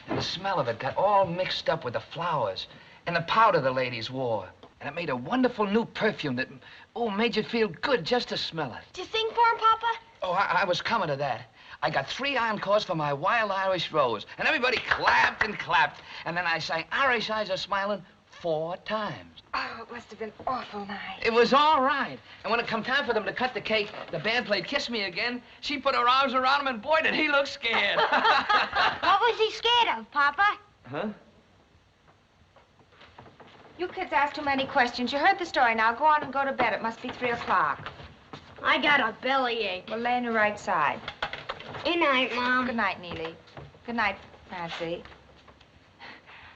And the smell of it got all mixed up with the flowers and the powder the ladies wore. And it made a wonderful new perfume that, oh, made you feel good just to smell it. Did you sing for him, Papa? Oh, I was coming to that. I got 3 encores for my Wild Irish Rose, and everybody clapped and clapped. And then I sang Irish Eyes Are Smiling 4 times. Oh, it must have been awful nice. It was all right. And when it come time for them to cut the cake, the band played Kiss Me Again. She put her arms around him, and boy, did he look scared. What was he scared of, Papa? Huh? You kids ask too many questions. You heard the story. Now go on and go to bed. It must be 3 o'clock. I got a bellyache. Well, lay on your right side. Good night, Mom. Good night, Neely. Good night, Francie.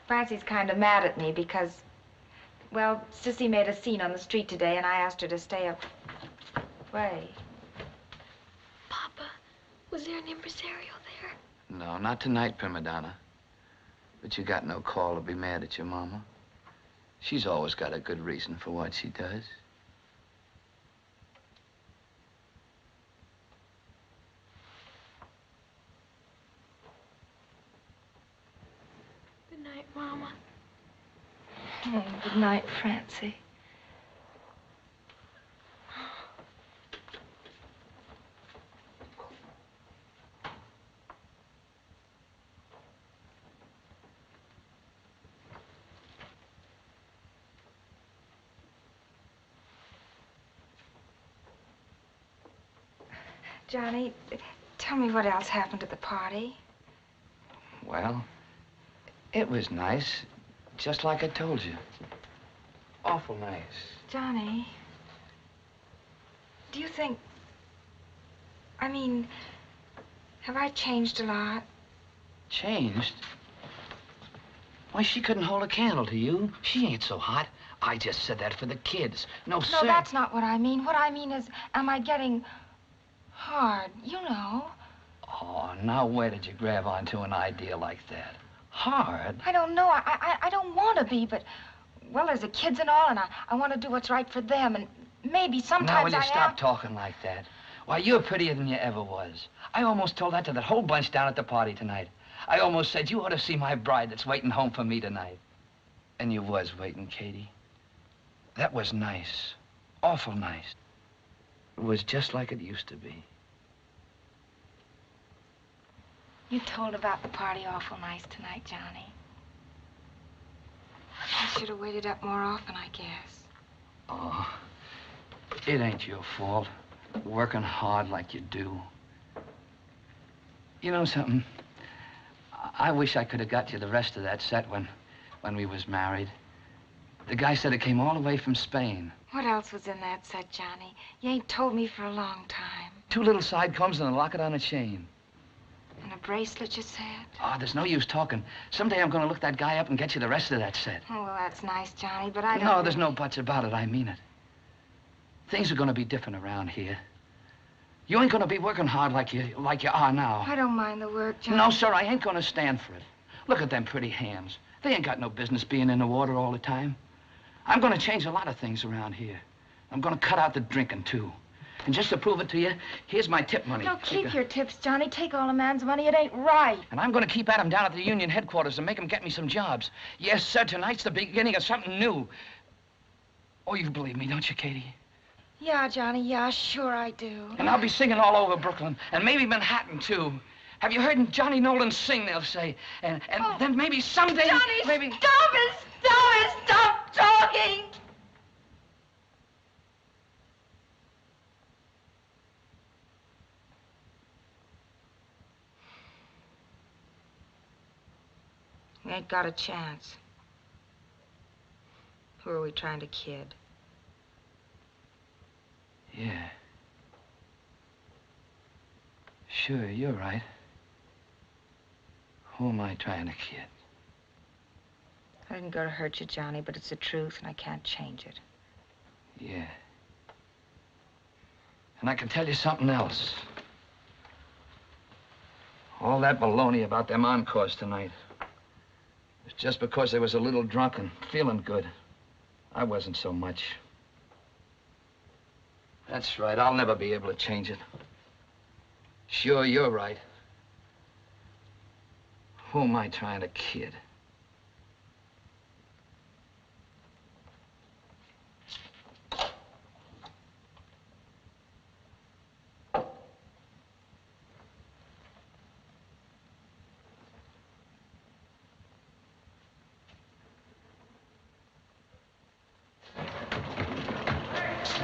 Francie's kind of mad at me because, well, Sissy made a scene on the street today, and I asked her to stay away. Papa, was there an impresario there? No, not tonight, Prima Donna. But you got no call to be mad at your mama. She's always got a good reason for what she does. Good night, Mama. Oh, good night, Francie. Johnny, tell me what else happened at the party. Well, it was nice, just like I told you. Awful nice. Johnny, do you think... I mean, have I changed a lot? Changed? Why, she couldn't hold a candle to you. She ain't so hot. I just said that for the kids. No, sir. No, that's not what I mean. What I mean is, am I getting hard? You know. Oh, now where did you grab onto an idea like that? Hard? I don't know. I don't want to be, but, well, there's the kids and all, and I want to do what's right for them, and maybe sometimes Now, will you I stop talking like that? Why, you're prettier than you ever was. I almost told that to that whole bunch down at the party tonight. I almost said you ought to see my bride that's waiting home for me tonight. And you was waiting, Katie. That was nice. Awful nice. It was just like it used to be. You told about the party awful nice tonight, Johnny. I should have waited up more often, I guess. Oh, it ain't your fault. Working hard like you do. You know something? I wish I could have got you the rest of that set when we was married. The guy said it came all the way from Spain. What else was in that set, Johnny? You ain't told me for a long time. 2 little side combs and a locket on a chain. And a bracelet, you said? Oh, there's no use talking. Someday I'm gonna look that guy up and get you the rest of that set. Oh, well, that's nice, Johnny, but I don't... No, there's no buts about it. I mean it. Things are gonna be different around here. You ain't gonna be working hard like you are now. I don't mind the work, Johnny. No, sir, I ain't gonna stand for it. Look at them pretty hands. They ain't got no business being in the water all the time. I'm gonna change a lot of things around here. I'm gonna cut out the drinking, too. And just to prove it to you, here's my tip money. No, keep your tips, Johnny. Take all a man's money. It ain't right. And I'm gonna keep at him down at the union headquarters and make him get me some jobs. Yes, sir, tonight's the beginning of something new. Oh, you believe me, don't you, Katie? Yeah, Johnny, yeah, sure I do. And I'll be singing all over Brooklyn, and maybe Manhattan, too. Have you heard Johnny Nolan sing, they'll say. And then maybe someday... Johnny, maybe... stop it! Stop talking! We ain't got a chance. Who are we trying to kid? Yeah. Sure, you're right. Who am I trying to kid? I didn't go to hurt you, Johnny, but it's the truth, and I can't change it. Yeah. And I can tell you something else. All that baloney about them encores tonight. It's just because they was a little drunk and feeling good. I wasn't so much. That's right. I'll never be able to change it. Sure, you're right. Who am I trying to kid?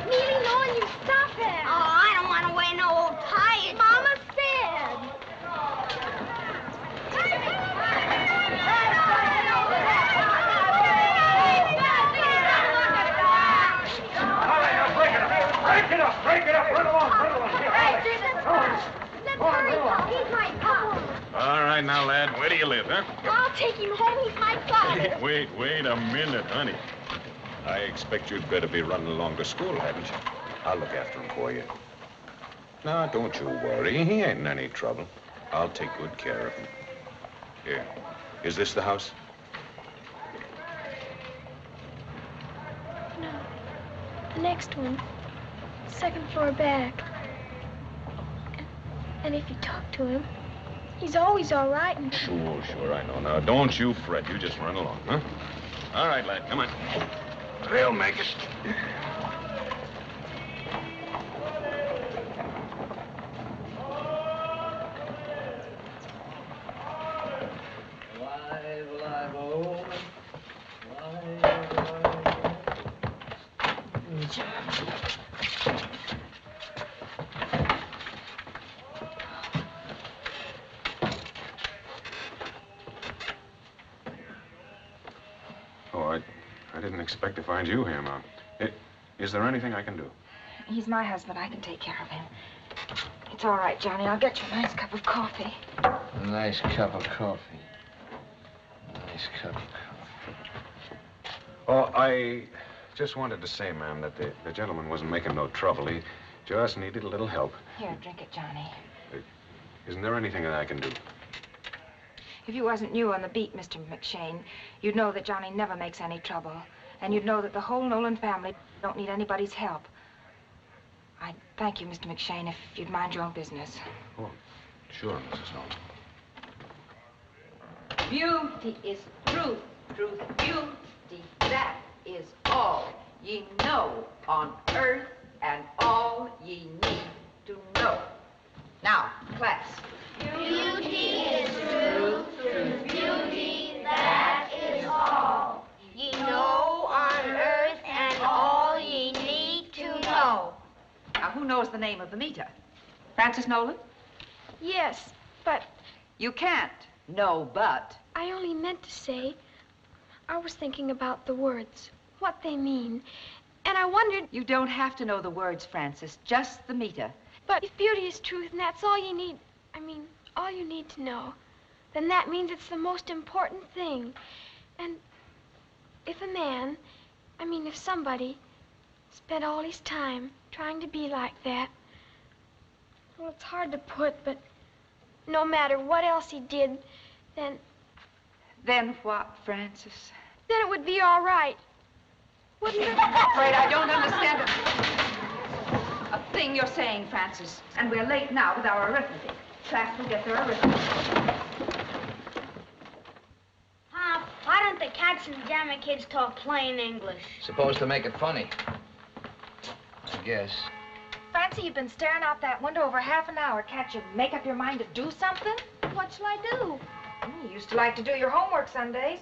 Neely, Nolan, you stop it. Oh, I don't want to wear no old tie. Mama said. Break it up. Run along. Let's hurry, Pop. He's my pop. All right, now, lad, where do you live, huh? I'll take him home. He's my father. Wait a minute, honey. I expect you'd better be running along to school, hadn't you? I'll look after him for you. No, don't you worry. He ain't in any trouble. I'll take good care of him. Here. Is this the house? No. The next one. Second floor back. And if you talk to him, he's always all right. And... Sure, I know. Now, don't you fret. You just run along, huh? All right, lad, come on. They'll make it. Alive, oh. expect to find you here, Mom. Is there anything I can do? He's my husband. I can take care of him. It's all right, Johnny. I'll get you a nice cup of coffee. A nice cup of coffee. Nice cup of coffee. Oh, I just wanted to say, ma'am, that the gentleman wasn't making no trouble. He just needed a little help. Here, drink it, Johnny. Isn't there anything that I can do? If you wasn't new on the beat, Mr. McShane, you'd know that Johnny never makes any trouble. And you'd know that the whole Nolan family don't need anybody's help. I'd thank you, Mr. McShane, if you'd mind your own business. Oh, sure, Mrs. Nolan. Beauty is truth, truth, beauty. That is all ye know on earth and all ye need to know. Now, class. Beauty is truth, truth, beauty, that is all ye know on earth and all ye need to know. Now, who knows the name of the meter? Francis Nolan? Yes, but... You can't. No, but. I only meant to say, I was thinking about the words, what they mean, and I wondered... You don't have to know the words, Francis, just the meter. But if beauty is truth and that's all you need, all you need to know, then that means it's the most important thing. And if a man, if somebody spent all his time trying to be like that, well, it's hard to put, but no matter what else he did, then... Then what, Francis? Then it would be all right. Wouldn't it? I'm afraid I don't understand a thing you're saying, Francis. And we're late now with our arithmetic. Class will get their arithmetic. Pop, why don't the Cats and Jammer kids talk plain English? Supposed to make it funny. I guess. Francie, you've been staring out that window over half an hour. Can't you make up your mind to do something? What shall I do? You used to like to do your homework Sundays.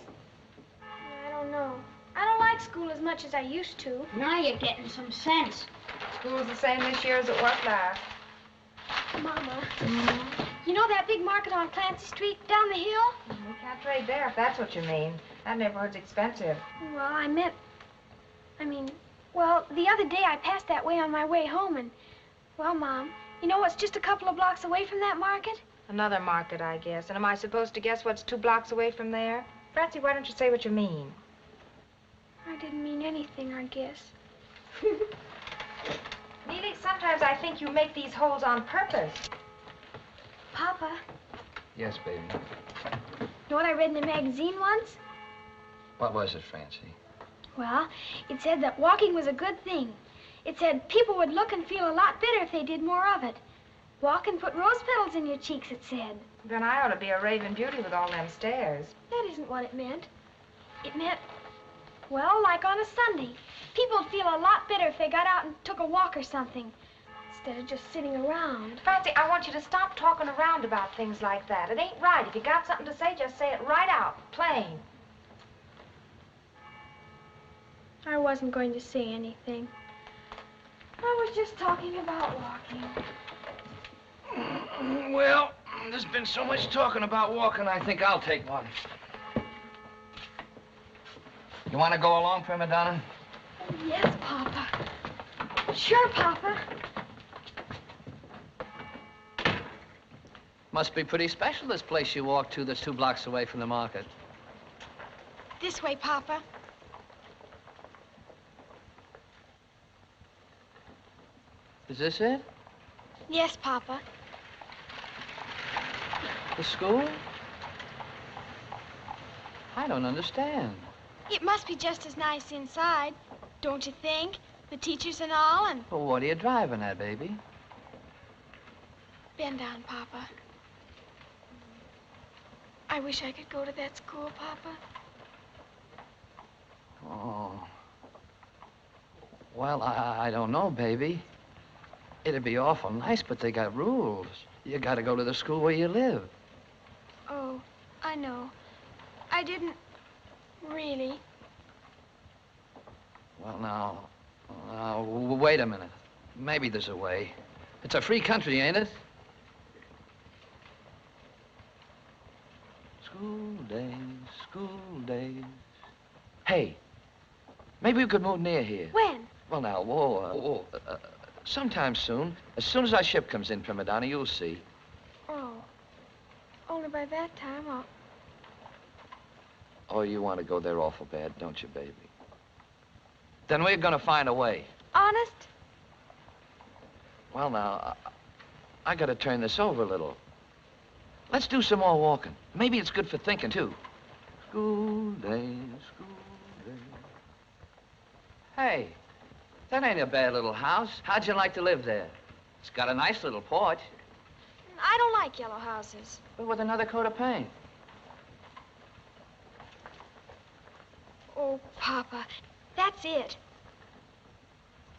I don't know. I don't like school as much as I used to. Now you're getting some sense. School's the same this year as it was last. Mama, you know that big market on Clancy Street down the hill? We can't trade there if that's what you mean. That neighborhood's expensive. Well, well, the other day I passed that way on my way home and, well, Mom, you know what's just a couple of blocks away from that market? Another market, I guess. And am I supposed to guess what's 2 blocks away from there? Francie, why don't you say what you mean? I didn't mean anything, I guess. Neely, sometimes I think you make these holes on purpose. Papa, Yes, baby. you know what I read in a magazine once? What was it, Francie? Well, it said that walking was a good thing. It said people would look and feel a lot better if they did more of it. Walk and put rose petals in your cheeks, it said. Then I ought to be a raving beauty with all them stairs. That isn't what it meant. It meant, well, like on a Sunday. People would feel a lot better if they got out and took a walk or something, instead of just sitting around. Francie, I want you to stop talking around about things like that. It ain't right. If you got something to say, just say it right out, plain. I wasn't going to say anything. I was just talking about walking. Well, there's been so much talking about walking, I think I'll take one. You want to go along, Prima Donna? Yes, Papa. Sure, Papa. Must be pretty special, this place you walk to that's 2 blocks away from the market. This way, Papa. Is this it? Yes, Papa. The school? I don't understand. It must be just as nice inside, don't you think? The teachers and all, and... Well, what are you driving at, baby? Bend down, Papa. I wish I could go to that school, Papa. Oh. Well, I don't know, baby. It'd be awful nice, but they got rules. You gotta go to the school where you live. Oh, I know. I didn't really. Well, now, wait a minute. Maybe there's a way. It's a free country, ain't it? School days, school days. Hey, Maybe we could move near here. When? Well, now, sometime soon. As soon as our ship comes in, Prima Donna, you'll see. Oh. Only by that time, Oh, you want to go there awful bad, don't you, baby? Then we're going to find a way. Honest? Well, now, I got to turn this over a little. Let's do some more walking. Maybe it's good for thinking, too. School days, school days. Hey, that ain't a bad little house. How'd you like to live there? It's got a nice little porch. I don't like yellow houses. But with another coat of paint. Oh, Papa, that's it.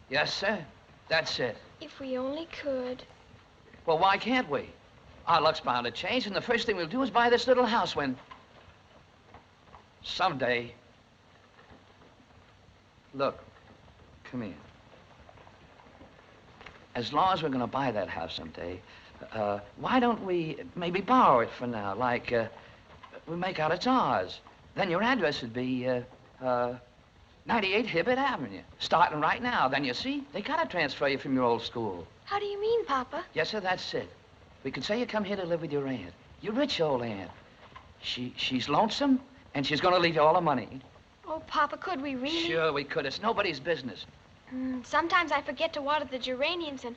Yes, sir. That's it. If we only could. Well, why can't we? Our luck's bound to change, and the first thing we'll do is buy this little house when... someday... Look, come here. As long as we're going to buy that house someday, why don't we maybe borrow it for now? Like, we make out it's ours. Then your address would be, 98 Hibbert Avenue, starting right now. Then, you see, they gotta transfer you from your old school. How do you mean, Papa? Yes, sir, that's it. We could say you come here to live with your aunt. Your rich old aunt. She's lonesome, and she's gonna leave you all the money. Oh, Papa, could we really? Sure we could. It's nobody's business. Sometimes I forget to water the geraniums, and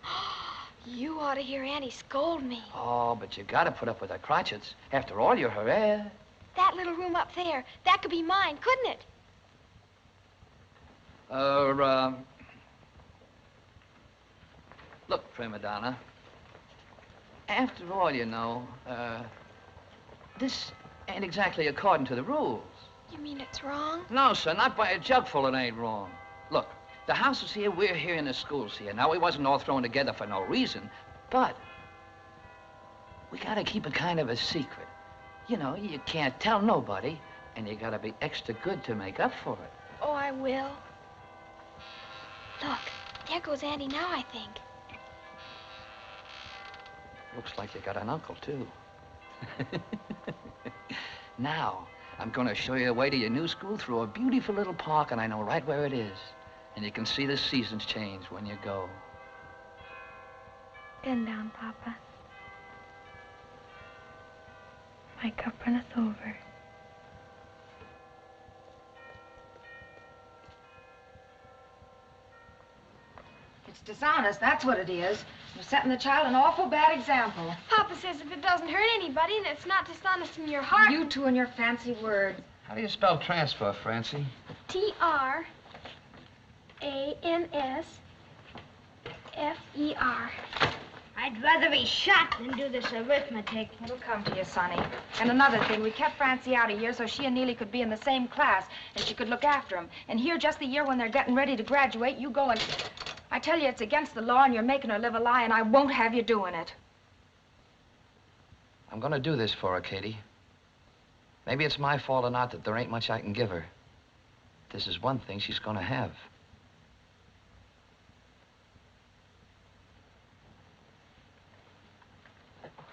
you ought to hear Auntie scold me. Oh, but you gotta put up with her crotchets. After all, you're her heir. That little room up there, that could be mine, couldn't it? Look, Prima Donna. After all, you know, this ain't exactly according to the rules. You mean it's wrong? No, sir, not by a jugful it ain't wrong. Look, the house is here, we're here, and the school's here. Now, we wasn't all thrown together for no reason, but we gotta keep it kind of a secret. You know, you can't tell nobody, and you gotta be extra good to make up for it. Oh, I will. Look, there goes Auntie now, I think. Looks like you got an uncle, too. Now, I'm gonna show you the way to your new school through a beautiful little park, and I know right where it is. And you can see the seasons change when you go. Bend down, Papa. My cup runneth over. It's dishonest, that's what it is. You're setting the child an awful bad example. Papa says if it doesn't hurt anybody and it's not dishonest in your heart... You two and your fancy words. How do you spell transfer, Francie? T-R-A-N-S-F-E-R. I'd rather be shot than do this arithmetic. It'll come to you, Sonny. And another thing, we kept Francie out a year so she and Neely could be in the same class and she could look after them. And here, just the year when they're getting ready to graduate, you go and... I tell you, it's against the law and you're making her live a lie, and I won't have you doing it. I'm gonna do this for her, Katie. Maybe it's my fault or not that there ain't much I can give her. This is one thing she's gonna have.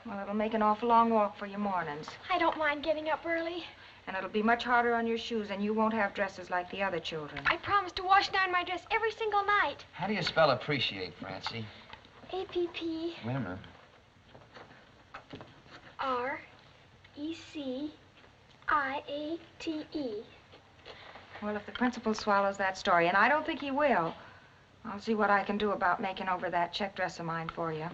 Well, it'll make an awful long walk for your mornings. I don't mind getting up early. And it'll be much harder on your shoes, and you won't have dresses like the other children. I promise to wash down my dress every single night. How do you spell appreciate, Francie? A-P-P... Wait a minute. R-E-C-I-A-T-E. Well, if the principal swallows that story, and I don't think he will, I'll see what I can do about making over that check dress of mine for you.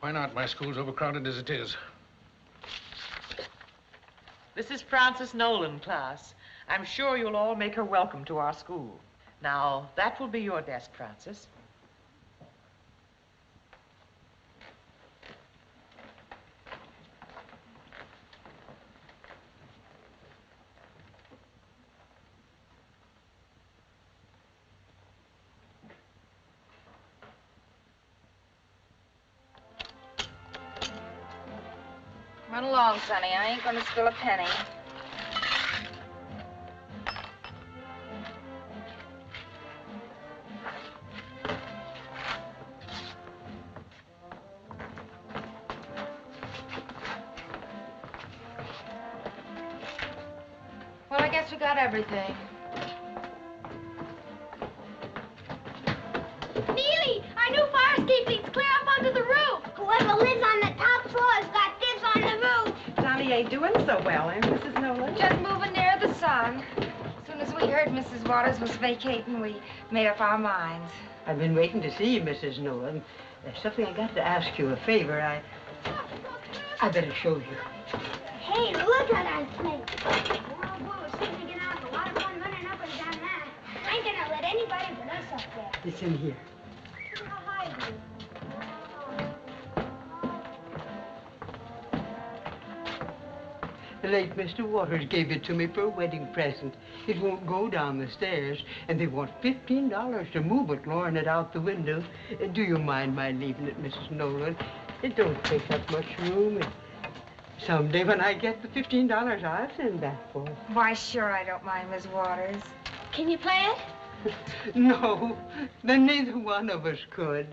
Why not? My school's overcrowded as it is. This is Frances Nolan, class. I'm sure you'll all make her welcome to our school. Now, that will be your desk, Frances. Run along, Sonny. I ain't gonna spill a penny. guess we got everything. Neely, our new fire escape leads clear up onto the roof. Whoever lives on the top floor has got dibs on the roof. Johnny ain't doing so well, eh, Mrs. Nolan? Just moving near the sun. As soon as we heard Mrs. Waters was vacating, we made up our minds. I've been waiting to see you, Mrs. Nolan. There's something I got to ask you a favor. I better show you. Hey, look at that snake. Oh, boy, we're soon to get out. A lot of fun running up and down that. I ain't gonna let anybody but us up there. It's in here. How high is it? The late Mr. Waters gave it to me for a wedding present. It won't go down the stairs, and they want $15 to move it, lowering it out the window. Do you mind my leaving it, Mrs. Nolan? It don't take up much room. And someday when I get the $15, I'll send back for it. Why, sure I don't mind, Miss Waters. Can you play it? No, then neither one of us could.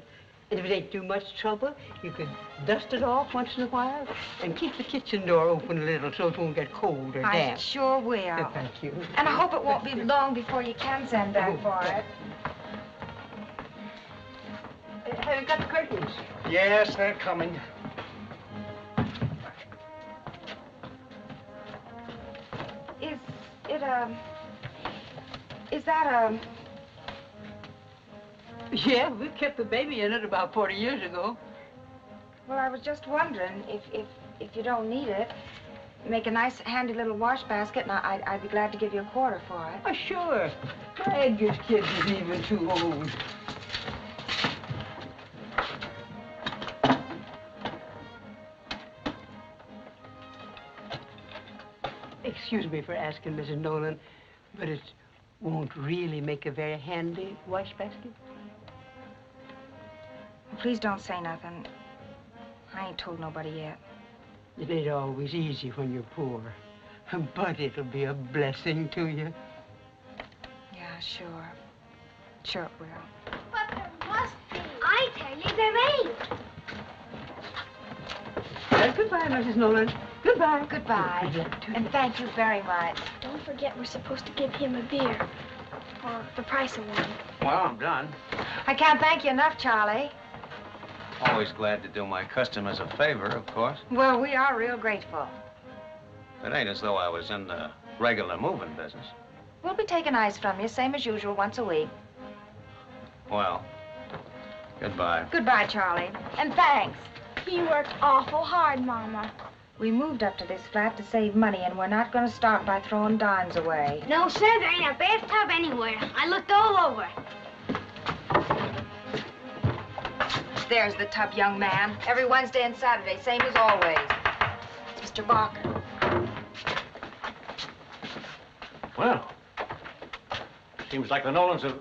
And if it ain't too much trouble, you could dust it off once in a while and keep the kitchen door open a little so it won't get cold or I damp. sure will. Thank you. And I hope it won't be long before you can send back for it. Have you got the curtains? Yes, they're coming. Is that Yeah, we kept the baby in it about 40 years ago. Well, I was just wondering if you don't need it, make a nice, handy little wash basket, and I'd be glad to give you a quarter for it. Oh, sure. My Edgar's kid isn't even too old. Excuse me for asking, Mrs. Nolan, but it won't really make a very handy wash basket? Please don't say nothing. I ain't told nobody yet. It ain't always easy when you're poor, but it'll be a blessing to you. Yeah, sure. Sure it will. But there must be. I tell you, there ain't. Goodbye, Mrs. Nolan. Goodbye. Goodbye. And thank you very much. Don't forget we're supposed to give him a beer. Or the price of one. Well, I'm done. I can't thank you enough, Charlie. Always glad to do my customers a favor, of course. Well, we are real grateful. It ain't as though I was in the regular moving business. We'll be taking ice from you, same as usual, once a week. Well, goodbye. Goodbye, Charlie. And thanks. He worked awful hard, Mama. We moved up to this flat to save money, and we're not going to start by throwing dimes away. No, sir, there ain't a bathtub anywhere. I looked all over. There's the tub, young man. Every Wednesday and Saturday, same as always. It's Mr. Barker. Well, seems like the Nolans have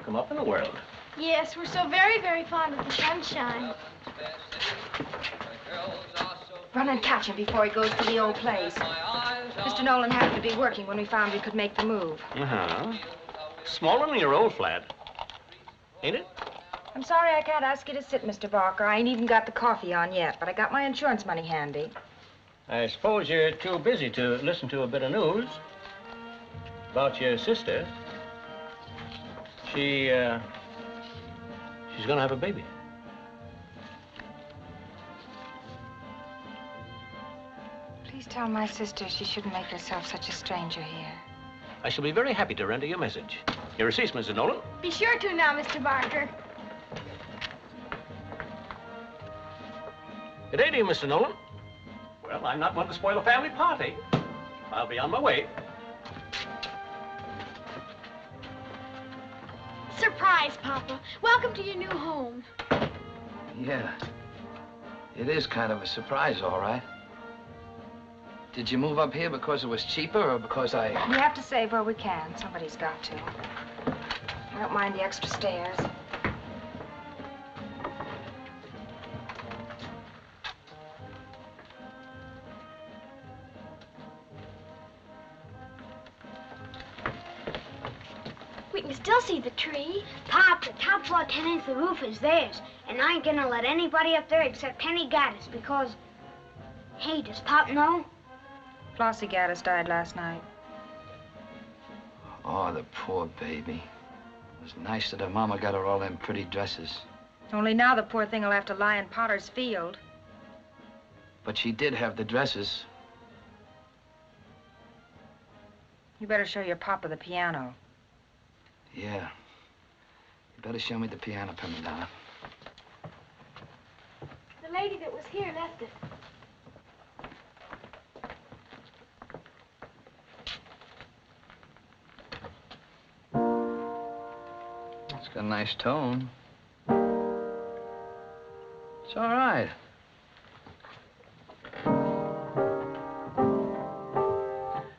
come up in the world. Yes, we're so very, very fond of the sunshine. Run and catch him before he goes to the old place. Mr. Nolan happened to be working when we found we could make the move. Uh-huh. Smaller than your old flat, ain't it? I'm sorry I can't ask you to sit, Mr. Barker. I ain't even got the coffee on yet, but I got my insurance money handy. I suppose you're too busy to listen to a bit of news about your sister. She's gonna have a baby. Please tell my sister she shouldn't make herself such a stranger here. I shall be very happy to render your message. Your receipts, Mrs. Nolan. Be sure to now, Mr. Barker. Good day to you, Mr. Nolan. Well, I'm not one to spoil a family party. I'll be on my way. Surprise, Papa. Welcome to your new home. Yeah. It is kind of a surprise, all right. Did you move up here because it was cheaper or because We have to save where we can. Somebody's got to. I don't mind the extra stairs. We can still see the tree. Pop, the top floor tenants, the roof is theirs. And I ain't gonna let anybody up there except Penny Gaddis because... Hey, does Pop know? Flossie Gaddis died last night. Oh, the poor baby. It was nice that her mama got her all them pretty dresses. Only now the poor thing will have to lie in Potter's Field. But she did have the dresses. You better show your papa the piano. Yeah. You better show me the piano, Prima Donna. The lady that was here left it. It's got a nice tone. It's all right.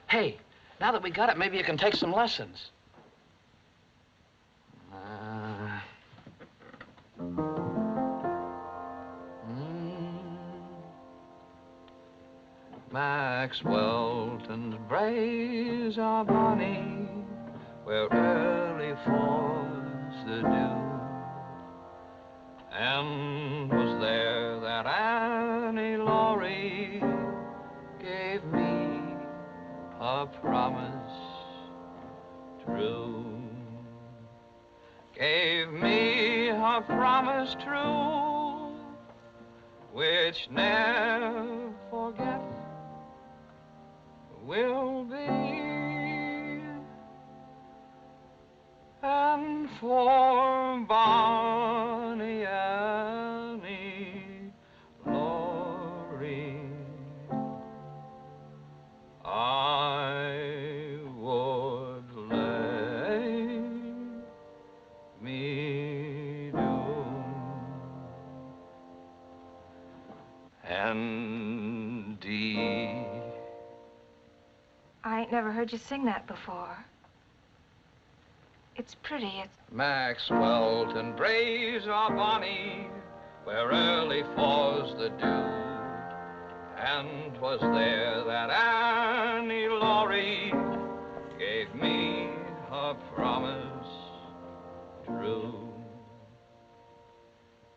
Hey, now that we got it, maybe you can take some lessons. Maxwellton's braes are bonny, where early falls the dew. And was there that Annie Laurie gave me a promise true. Gave me a promise true, which never forget will be. And for Bonnie Annie Laurie, I would lay me down. And I ain't never heard you sing that before. It's pretty. It's... Maxwellton braes are bonny, where early falls the dew. And 'twas there that Annie Laurie gave me her promise true.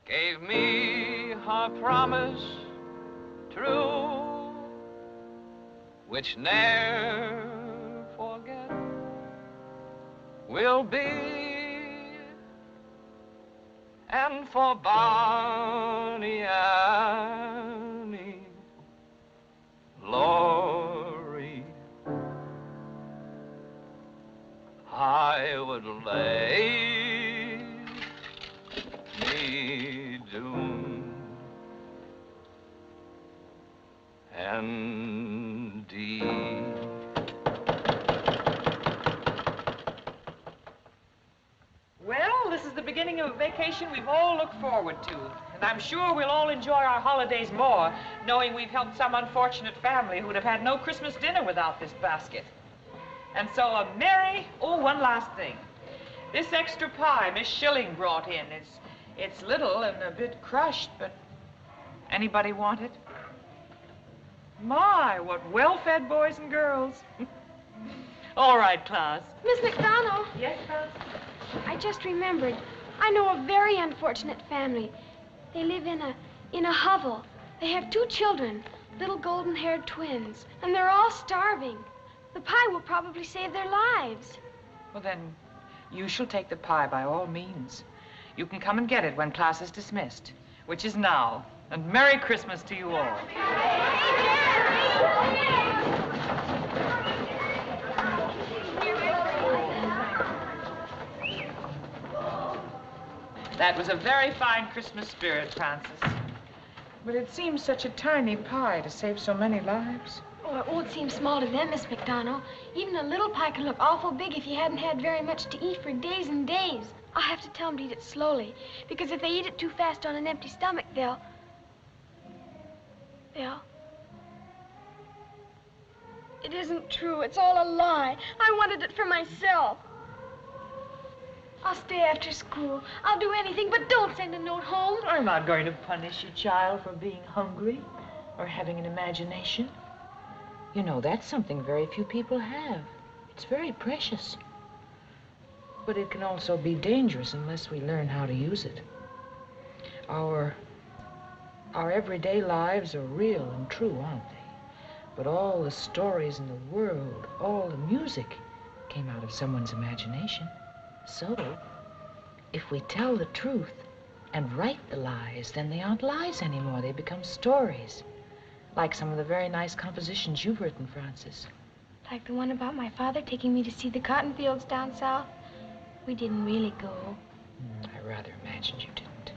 Gave me her promise true, which ne'er forget will be. And for Bonnie Annie Laurie, I would lay me down. And Well, this is the beginning of a vacation we've all looked forward to. And I'm sure we'll all enjoy our holidays more, knowing we've helped some unfortunate family who'd have had no Christmas dinner without this basket. And so one last thing. This extra pie Miss Schilling brought in, it's little and a bit crushed, but anybody want it? My, what well-fed boys and girls. All right, class. Miss McDonald. Yes, class? I just remembered. I know a very unfortunate family. They live in a hovel. They have 2 children, little golden-haired twins, and they're all starving. The pie will probably save their lives. Well, then, you shall take the pie by all means. You can come and get it when class is dismissed, which is now. And Merry Christmas to you all. That was a very fine Christmas spirit, Francis. But it seems such a tiny pie to save so many lives. Oh, it won't seem small to them, Miss McDonald. Even a little pie could look awful big if you hadn't had very much to eat for days and days. I'll have to tell them to eat it slowly, because if they eat it too fast on an empty stomach, they'll... It isn't true. It's all a lie. I wanted it for myself. I'll stay after school. I'll do anything, but don't send a note home. I'm not going to punish you, child, for being hungry or having an imagination. You know, that's something very few people have. It's very precious. But it can also be dangerous unless we learn how to use it. Our everyday lives are real and true, aren't they? But all the stories in the world, all the music, came out of someone's imagination. So, if we tell the truth and write the lies, then they aren't lies anymore. They become stories. Like some of the very nice compositions you've written, Francis. Like the one about my father taking me to see the cotton fields down south. We didn't really go. I rather imagined you didn't.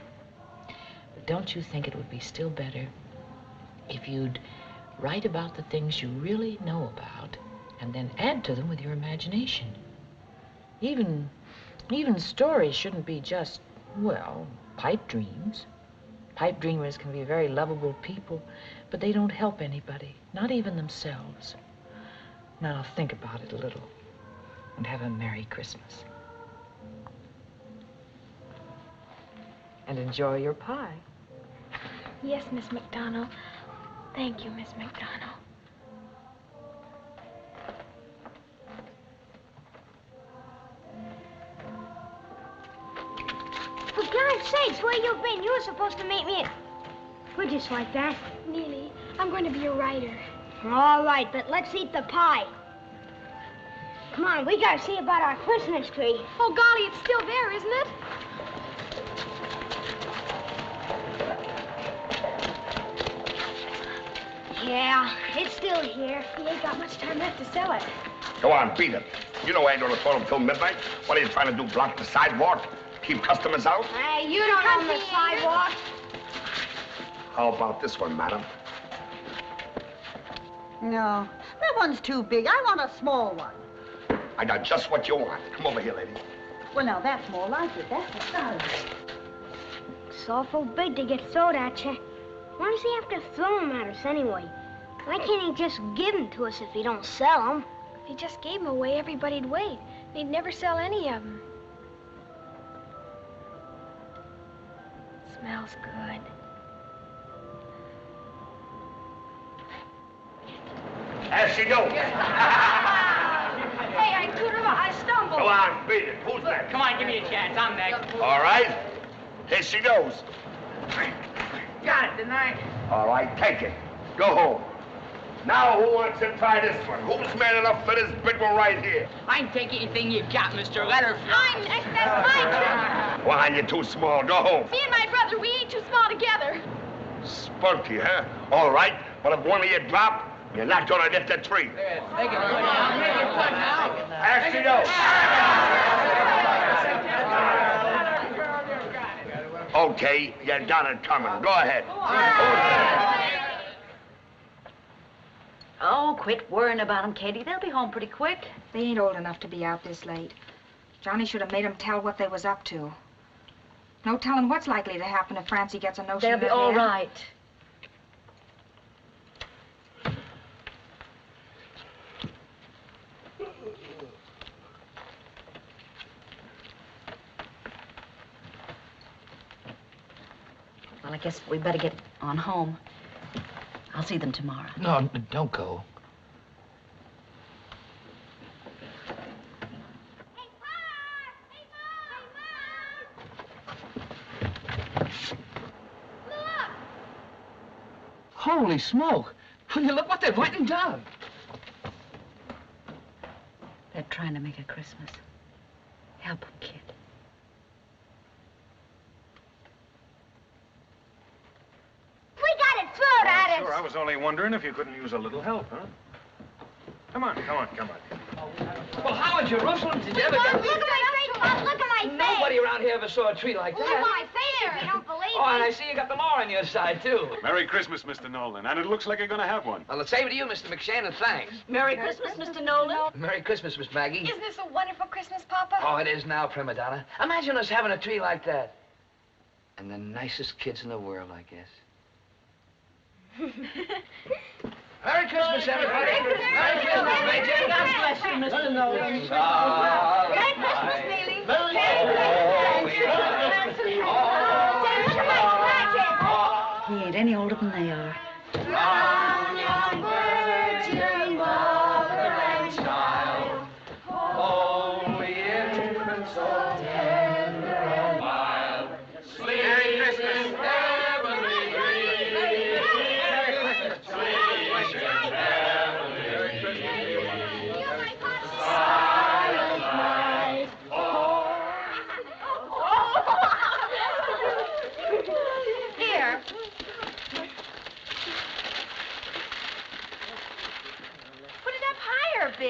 But don't you think it would be still better if you'd write about the things you really know about and then add to them with your imagination? Even stories shouldn't be just, well, pipe dreams. Pipe dreamers can be very lovable people, but they don't help anybody, not even themselves. Now, think about it a little, and have a Merry Christmas. And enjoy your pie. Yes, Miss McDonald. Thank you, Miss McDonald. For God's sakes, where you been? You were supposed to meet me at... We're just like that. Neely, I'm going to be a writer. All right, but let's eat the pie. Come on, we gotta see about our Christmas tree. Oh, golly, it's still there, isn't it? Yeah, it's still here. We ain't got much time left to sell it. Go on, beat it. You know I ain't gonna throw them till midnight. What are you trying to do, block the sidewalk? Keep customers out? Hey, you don't own the sidewalk. How about this one, madam? No, that one's too big. I want a small one. I got just what you want. Come over here, lady. Well, now, that's more like it. That's the size. It's awful big to get thrown at you. Why does he have to throw them at us anyway? Why can't he just give them to us if he don't sell them? If he just gave them away, everybody'd wait. He'd never sell any of them. Smells good. There she goes. Hey, I couldn't. I stumbled. Go on, beat it. Who's next? Come on, give me a chance. I'm next. All right. Here she goes. Got it, didn't I? All right, take it. Go home. Now, who wants to try this one? Who's man enough for this big one right here? I can take anything you got, Mr. Letterfly. I'm next. That's my turn. Why, you're too small. Go home. Me and my brother, we ain't too small together. Spunky, huh? All right, but if one of you drop, you're not gonna get the tree. Make it good now. Make it good now. There she goes. Okay, you got it coming. Go ahead. Oh, quit worrying about them, Katie. They'll be home pretty quick. They ain't old enough to be out this late. Johnny should have made them tell what they was up to. No telling what's likely to happen if Francie gets a notion They'll of be their all hand. right. Well, I guess we better get on home. I'll see them tomorrow. No, don't go. Holy smoke! Will you look what they've went and done? They're trying to make a Christmas. Help them, kid. We got it thrown at us. Sure, I was only wondering if you couldn't use a little help, huh? Come on, come on, come on. Well, how in Jerusalem did you ever Look get... at my face, Bob. Look at my face. Nobody around here ever saw a tree like Look at that. my face if you don't believe Oh, and me. I see you got the law on your side, too. Merry Christmas, Mr. Nolan. And it looks like you're going to have one. Well, the same to you, Mr. McShannon. Thanks. Merry Christmas, Mr. Nolan. Merry Christmas, Miss Maggie. Isn't this a wonderful Christmas, Papa? Oh, it is now, Prima Donna. Imagine us having a tree like that. And the nicest kids in the world, I guess. Merry Christmas, everybody. Merry Christmas, Major. God bless you, Mr. Nolan. Merry Christmas, Neely. Merry Christmas. Look at my scratches. He ain't any older than they are. Young, young virgin mother and child, holy infant, so tender and mild. Merry Christmas, heavenly dream. Merry Christmas, sweet heavenly dream. Silent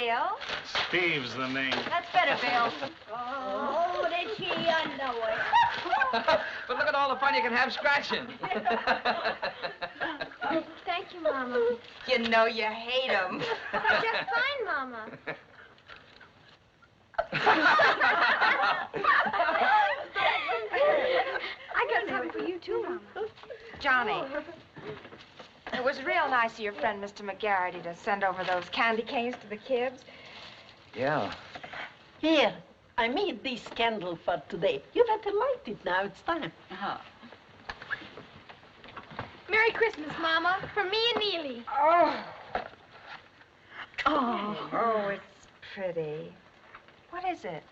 Bill. Steve's the name. That's better, Bill. Oh, did she know it? But look at all the fun you can have scratching. Thank you, Mama. You know you hate him. Just fine, Mama. I got something for you, too, Mama. Johnny, it was real nice of your friend, Mr. McGarity, to send over those candy canes to the kids. Yeah. Here, I made this candle for today. You better light it now. It's time. Merry Christmas, Mama, from me and Neely. Oh. Oh, it's pretty. What is it?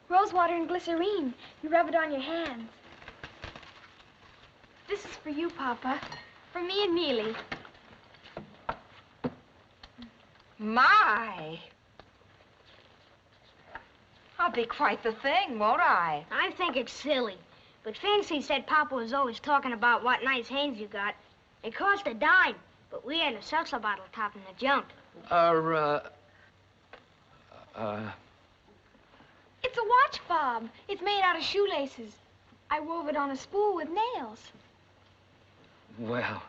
Rose water and glycerine. You rub it on your hands. This is for you, Papa. From me and Neely. My. I'll be quite the thing, won't I? I think it's silly. But Fancy said Papa was always talking about what nice hands you got. It cost a dime, but we had a seltzer bottle top in the junk. It's a watch fob. It's made out of shoelaces. I wove it on a spool with nails. Well,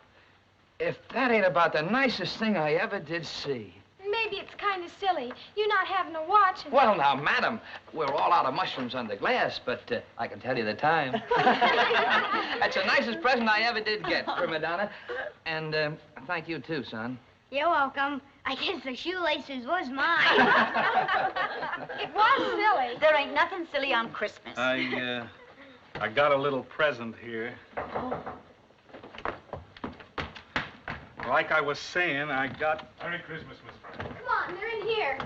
if that ain't about the nicest thing I ever did see. Maybe it's kind of silly. You not having a watch. And... Well, now, madam, we're all out of mushrooms under glass, but I can tell you the time. That's the nicest present I ever did get, prima donna. And thank you, too, son. You're welcome. I guess the shoelaces was mine. It was silly. There ain't nothing silly on Christmas. I got a little present here. Like I was saying, I got... Merry Christmas, Miss Frank. Come on, they're in here.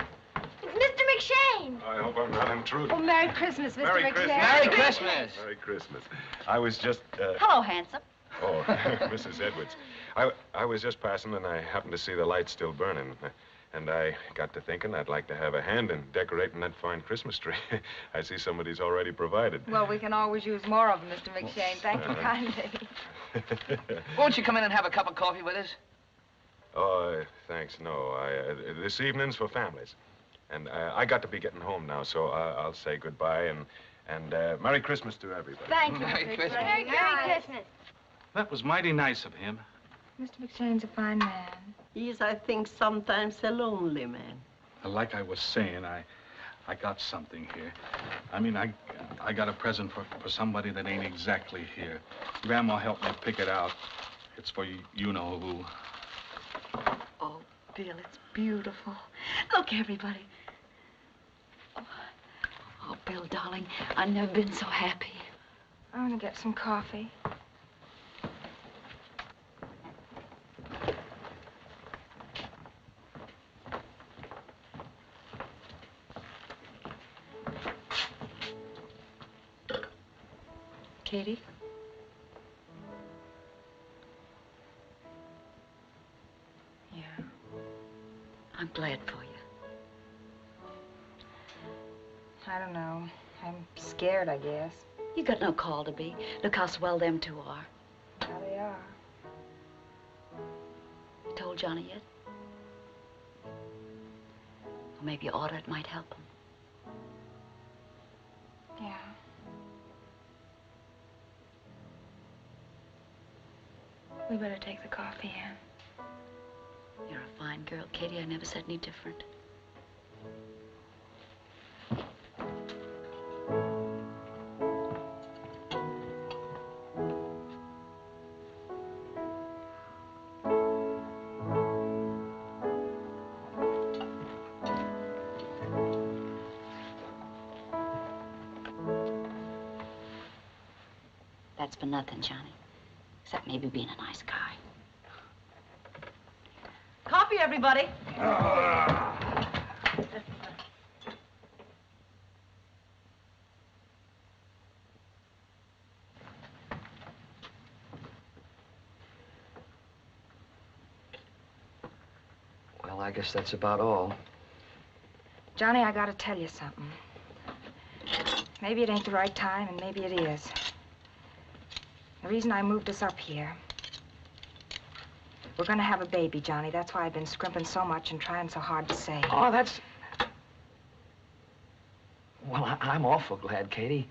It's Mr. McShane. I hope I'm not intruding. Oh, Merry Christmas, Mr. Merry McShane. Christmas. Merry Christmas. Merry Christmas. I was just, Hello, handsome. Oh, Mrs. Edwards. I was just passing, and I happened to see the lights still burning. And I got to thinking I'd like to have a hand in decorating that fine Christmas tree. I see somebody's already provided. Well, we can always use more of them, Mr. McShane. Thank you kindly. Won't you come in and have a cup of coffee with us? Oh, thanks, no. This evening's for families. And I got to be getting home now, so I'll say goodbye and Merry Christmas to everybody. Thank you, Merry Mr. Christmas. McShane. Merry Christmas. That was mighty nice of him. Mr. McShane's a fine man. He is, I think, sometimes a lonely man. Like I was saying, I got something here. I mean, I got a present for somebody that ain't exactly here. Grandma helped me pick it out. It's for you know who. Oh, Bill, it's beautiful. Look, everybody. Oh, Bill, darling, I've never been so happy. I want to get some coffee. Katie? Yeah. I'm glad for you. I don't know. I'm scared, I guess. You got no call to be. Look how swell them two are. Yeah, they are. You told Johnny yet? Well, maybe you oughta. It might help him. Yeah. We better take the coffee in. You're a fine girl, Katie. I never said any different. That's for nothing, Johnny. Except maybe being a nice guy. Coffee, everybody. Well, I guess that's about all. Johnny, I gotta tell you something. Maybe it ain't the right time, and maybe it is. The reason I moved us up here, we're gonna have a baby, Johnny. That's why I've been scrimping so much and trying so hard to save. Oh, that's... I'm awful glad, Katie.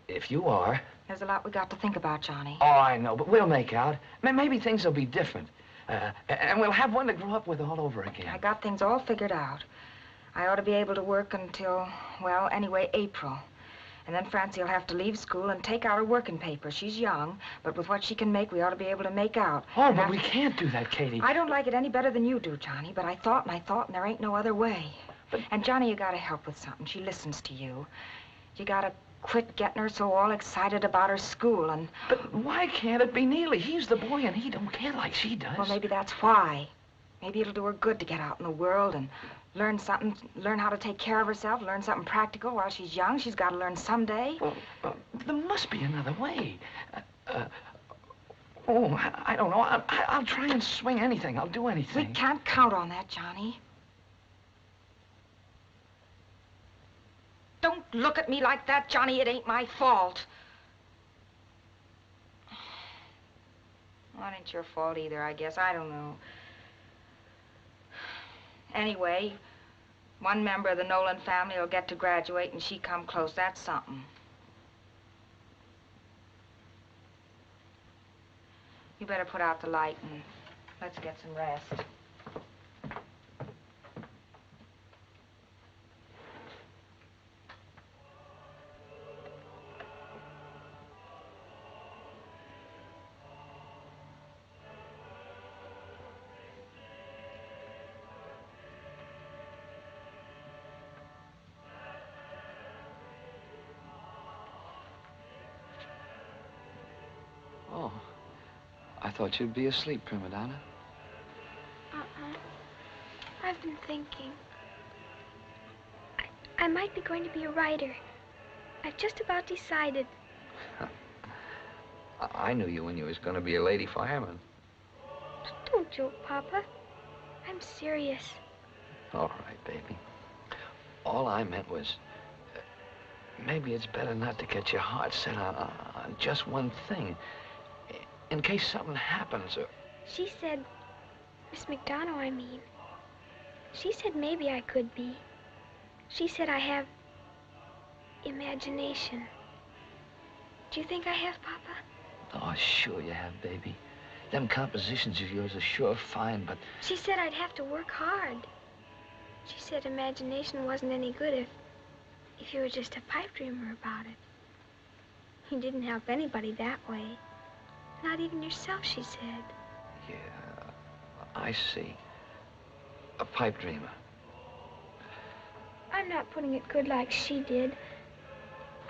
If you are. There's a lot we got to think about, Johnny. Oh, I know, but we'll make out. Maybe things will be different. And we'll have one to grow up with all over again. I got things all figured out. I ought to be able to work until, well, anyway, April. And then Francie will have to leave school and take out her working paper. She's young, but with what she can make, we ought to be able to make out. Oh, but we can't do that, Katie. I don't like it any better than you do, Johnny, but I thought, and there ain't no other way. And, Johnny, you gotta help with something. She listens to you. You gotta quit getting her so all excited about her school and... But why can't it be Neely? He's the boy, and he don't care like she does. Well, maybe that's why. Maybe it'll do her good to get out in the world and learn something, learn how to take care of herself, learn something practical while she's young. She's got to learn someday. Well, there must be another way. I don't know. I'll try and swing anything. I'll do anything. We can't count on that, Johnny. Don't look at me like that, Johnny. It ain't my fault. Well, it ain't your fault either, I guess. I don't know. Anyway, one member of the Nolan family will get to graduate and she come close. That's something. You better put out the light and let's get some rest. Oh, I thought you'd be asleep, Prima Donna. I've been thinking. I might be going to be a writer. I've just about decided. I knew you when you was going to be a lady fireman. Don't joke, Papa. I'm serious. All right, baby. All I meant was, maybe it's better not to get your heart set on just one thing. In case something happens or... She said, Miss McDonough, I mean. She said maybe I could be. She said I have imagination. Do you think I have, Papa? Oh, sure you have, baby. Them compositions of yours are sure fine, but... She said I'd have to work hard. She said imagination wasn't any good if you were just a pipe dreamer about it. You didn't help anybody that way. Not even yourself, she said. Yeah, I see. A pipe dreamer. I'm not putting it good like she did.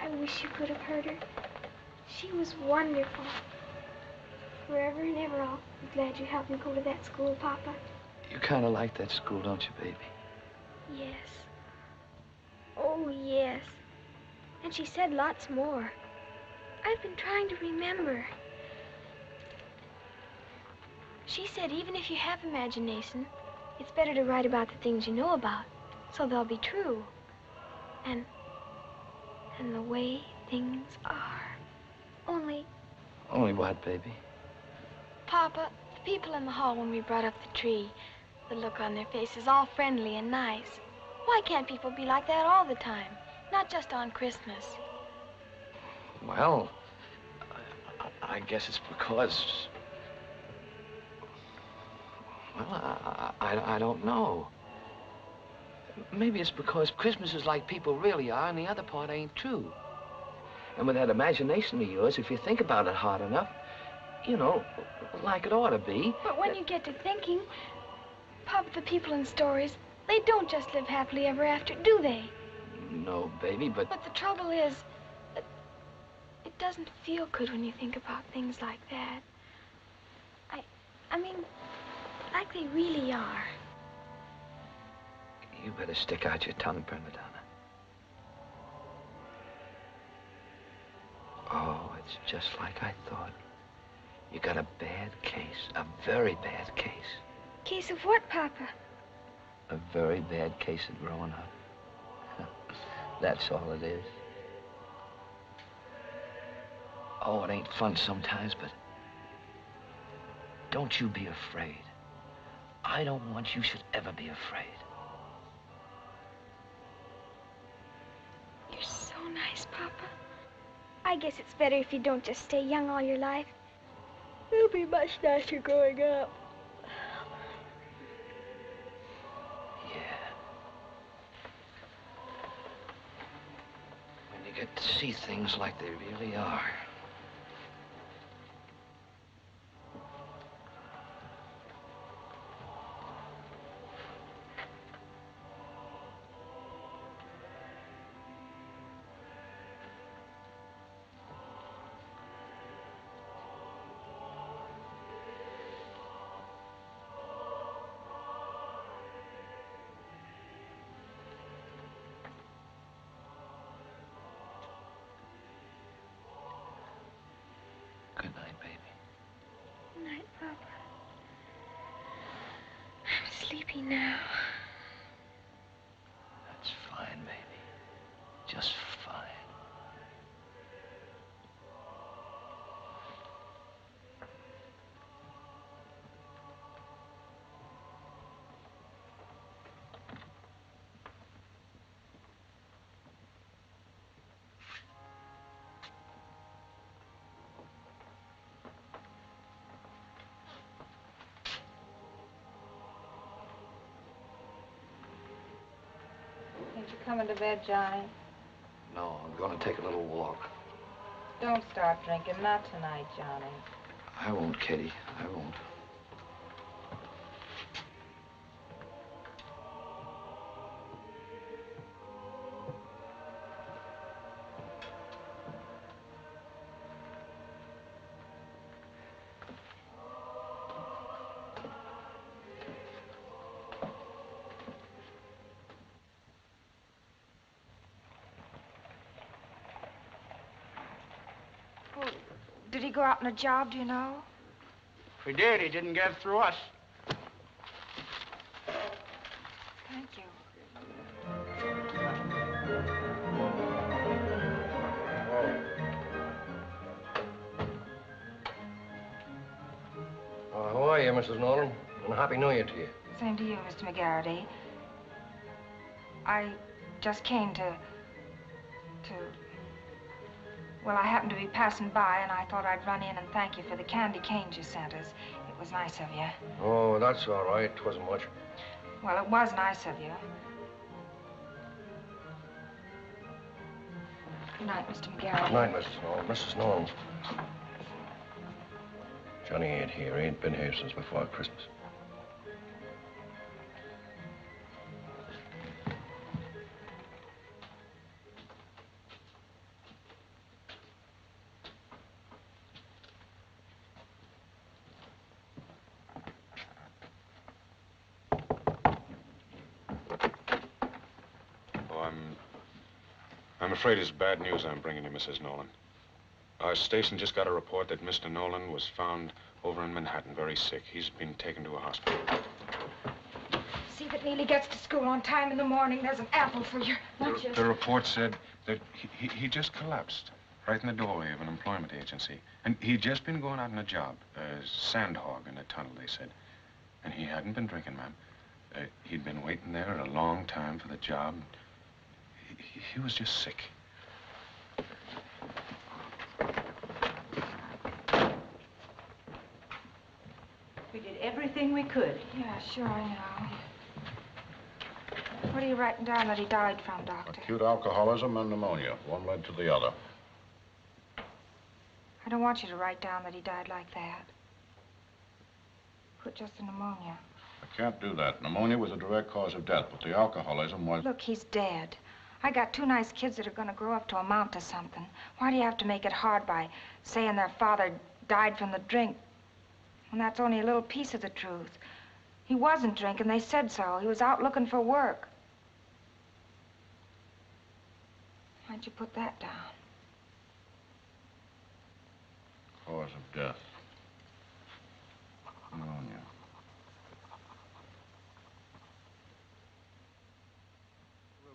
I wish you could have heard her. She was wonderful. Forever and ever, I'll be glad you helped me go to that school, Papa. You kind of like that school, don't you, baby? Yes. Oh, yes. And she said lots more. I've been trying to remember. She said even if you have imagination, it's better to write about the things you know about, so they'll be true. And the way things are. Only what, baby? Papa, the people in the hall when we brought up the tree, the look on their faces, all friendly and nice. Why can't people be like that all the time? Not just on Christmas. Well, I guess it's because... Well, I don't know. Maybe it's because Christmas is like people really are and the other part ain't true. And with that imagination of yours, if you think about it hard enough, you know, like it ought to be. But when you get to thinking, Papa, the people in stories, they don't just live happily ever after, do they? No, baby, but... But the trouble is, it doesn't feel good when you think about things like that. I mean, like they really are. You better stick out your tongue, Prima Donna. Oh, it's just like I thought. You got a bad case, a very bad case. Case of what, Papa? A very bad case of growing up. That's all it is. Oh, it ain't fun sometimes, but don't you be afraid. I don't want you should ever be afraid. You're nice, Papa. I guess it's better if you don't just stay young all your life. It'll be much nicer growing up. When you get to see things like they really are. Good night, baby. Good night, Papa. I'm sleepy now. That's fine, baby. Just fine. Ain't you coming to bed, Johnny? No, I'm going to take a little walk. Don't start drinking. Not tonight, Johnny. I won't, Kitty. I won't. Did he go out on a job, do you know? If he did, he didn't get through us. Thank you. How are you, Mrs. Nolan? And a Happy New Year to you. Same to you, Mr. McGarity. I just came to... Well, I happened to be passing by, and I thought I'd run in and thank you for the candy canes you sent us. It was nice of you. Oh, that's all right. It wasn't much. Well, it was nice of you. Good night, Mr. McGarity. Good night, Mrs. Nolan. Mrs. Nolan. Johnny ain't here. He ain't been here since before Christmas. I'm afraid it's bad news I'm bringing you, Mrs. Nolan. Our station just got a report that Mr. Nolan was found over in Manhattan, very sick. He's been taken to a hospital. See that Neely gets to school on time in the morning. There's an apple for your lunches. The report said that he just collapsed right in the doorway of an employment agency. And he'd just been going out on a job, a sand hog in a tunnel, they said. And he hadn't been drinking, ma'am. He'd been waiting there a long time for the job. He was just sick. We did everything we could. Yeah, sure, I know. What are you writing down that he died from, Doctor? Acute alcoholism and pneumonia. One led to the other. I don't want you to write down that he died like that. Put just the pneumonia. I can't do that. Pneumonia was a direct cause of death, but the alcoholism was... Look, he's dead. I got two nice kids that are going to grow up to amount to something. Why do you have to make it hard by saying their father died from the drink? And that's only a little piece of the truth. He wasn't drinking. They said so. He was out looking for work. Why'd you put that down? Cause of death. Pneumonia.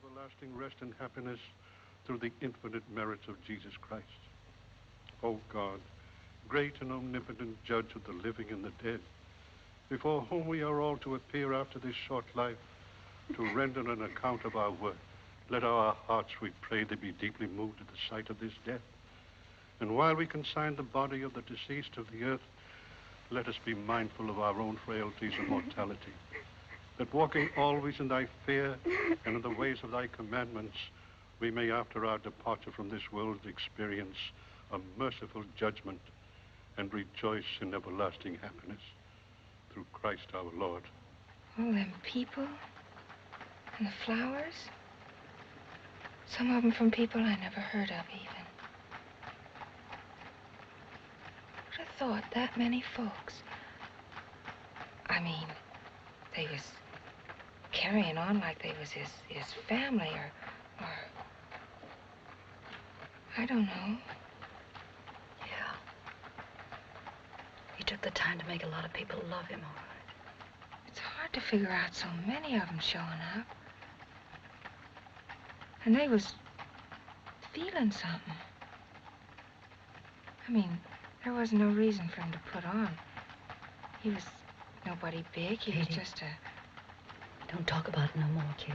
Everlasting rest and happiness through the infinite merits of Jesus Christ. O God, great and omnipotent judge of the living and the dead, before whom we are all to appear after this short life, to render an account of our work, Let our hearts, we pray thee, be deeply moved at the sight of this death. And while we consign the body of the deceased to the earth, let us be mindful of our own frailties and mortality, that walking always in thy fear and in the ways of thy commandments, we may after our departure from this world experience a merciful judgment and rejoice in everlasting happiness. Through Christ our Lord. All them people and the flowers. Some of them from people I never heard of even. Who'd have thought that many folks? I mean, they was carrying on like they was his family or I don't know. Yeah. He took the time to make a lot of people love him, all right. It's hard to figure out so many of them showing up. And they was feeling something. I mean, there wasn't no reason for him to put on. He was nobody big. He was just a... Don't talk about it no more, kid.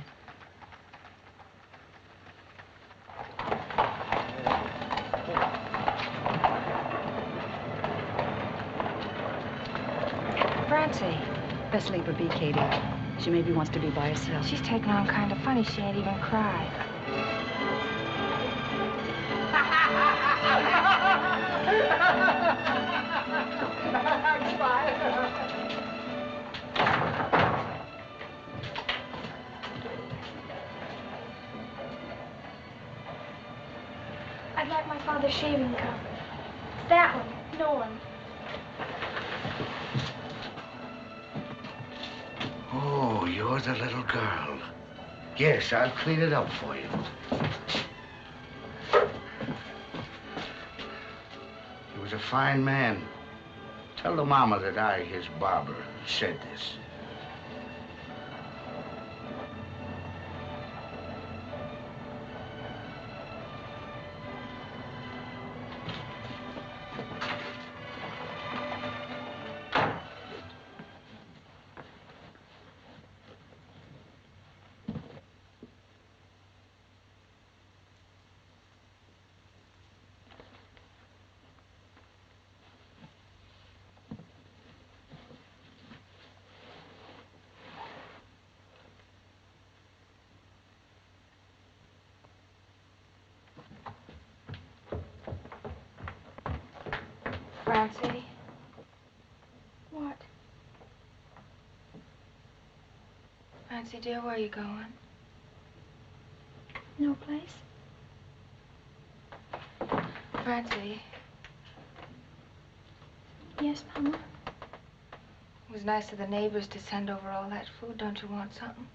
Francie. Best leave her be, Katie. She maybe wants to be by herself. She's taking on kind of funny. She ain't even cried. I'd like my father's shaving cup. That one, Nolan. Oh, you're the little girl. Yes, I'll clean it up for you. He was a fine man. Tell the mama that I, his barber, said this. Francie? What? Francie, dear, where are you going? No place. Francie, Yes, Mama? it was nice of the neighbors to send over all that food. Don't you want something?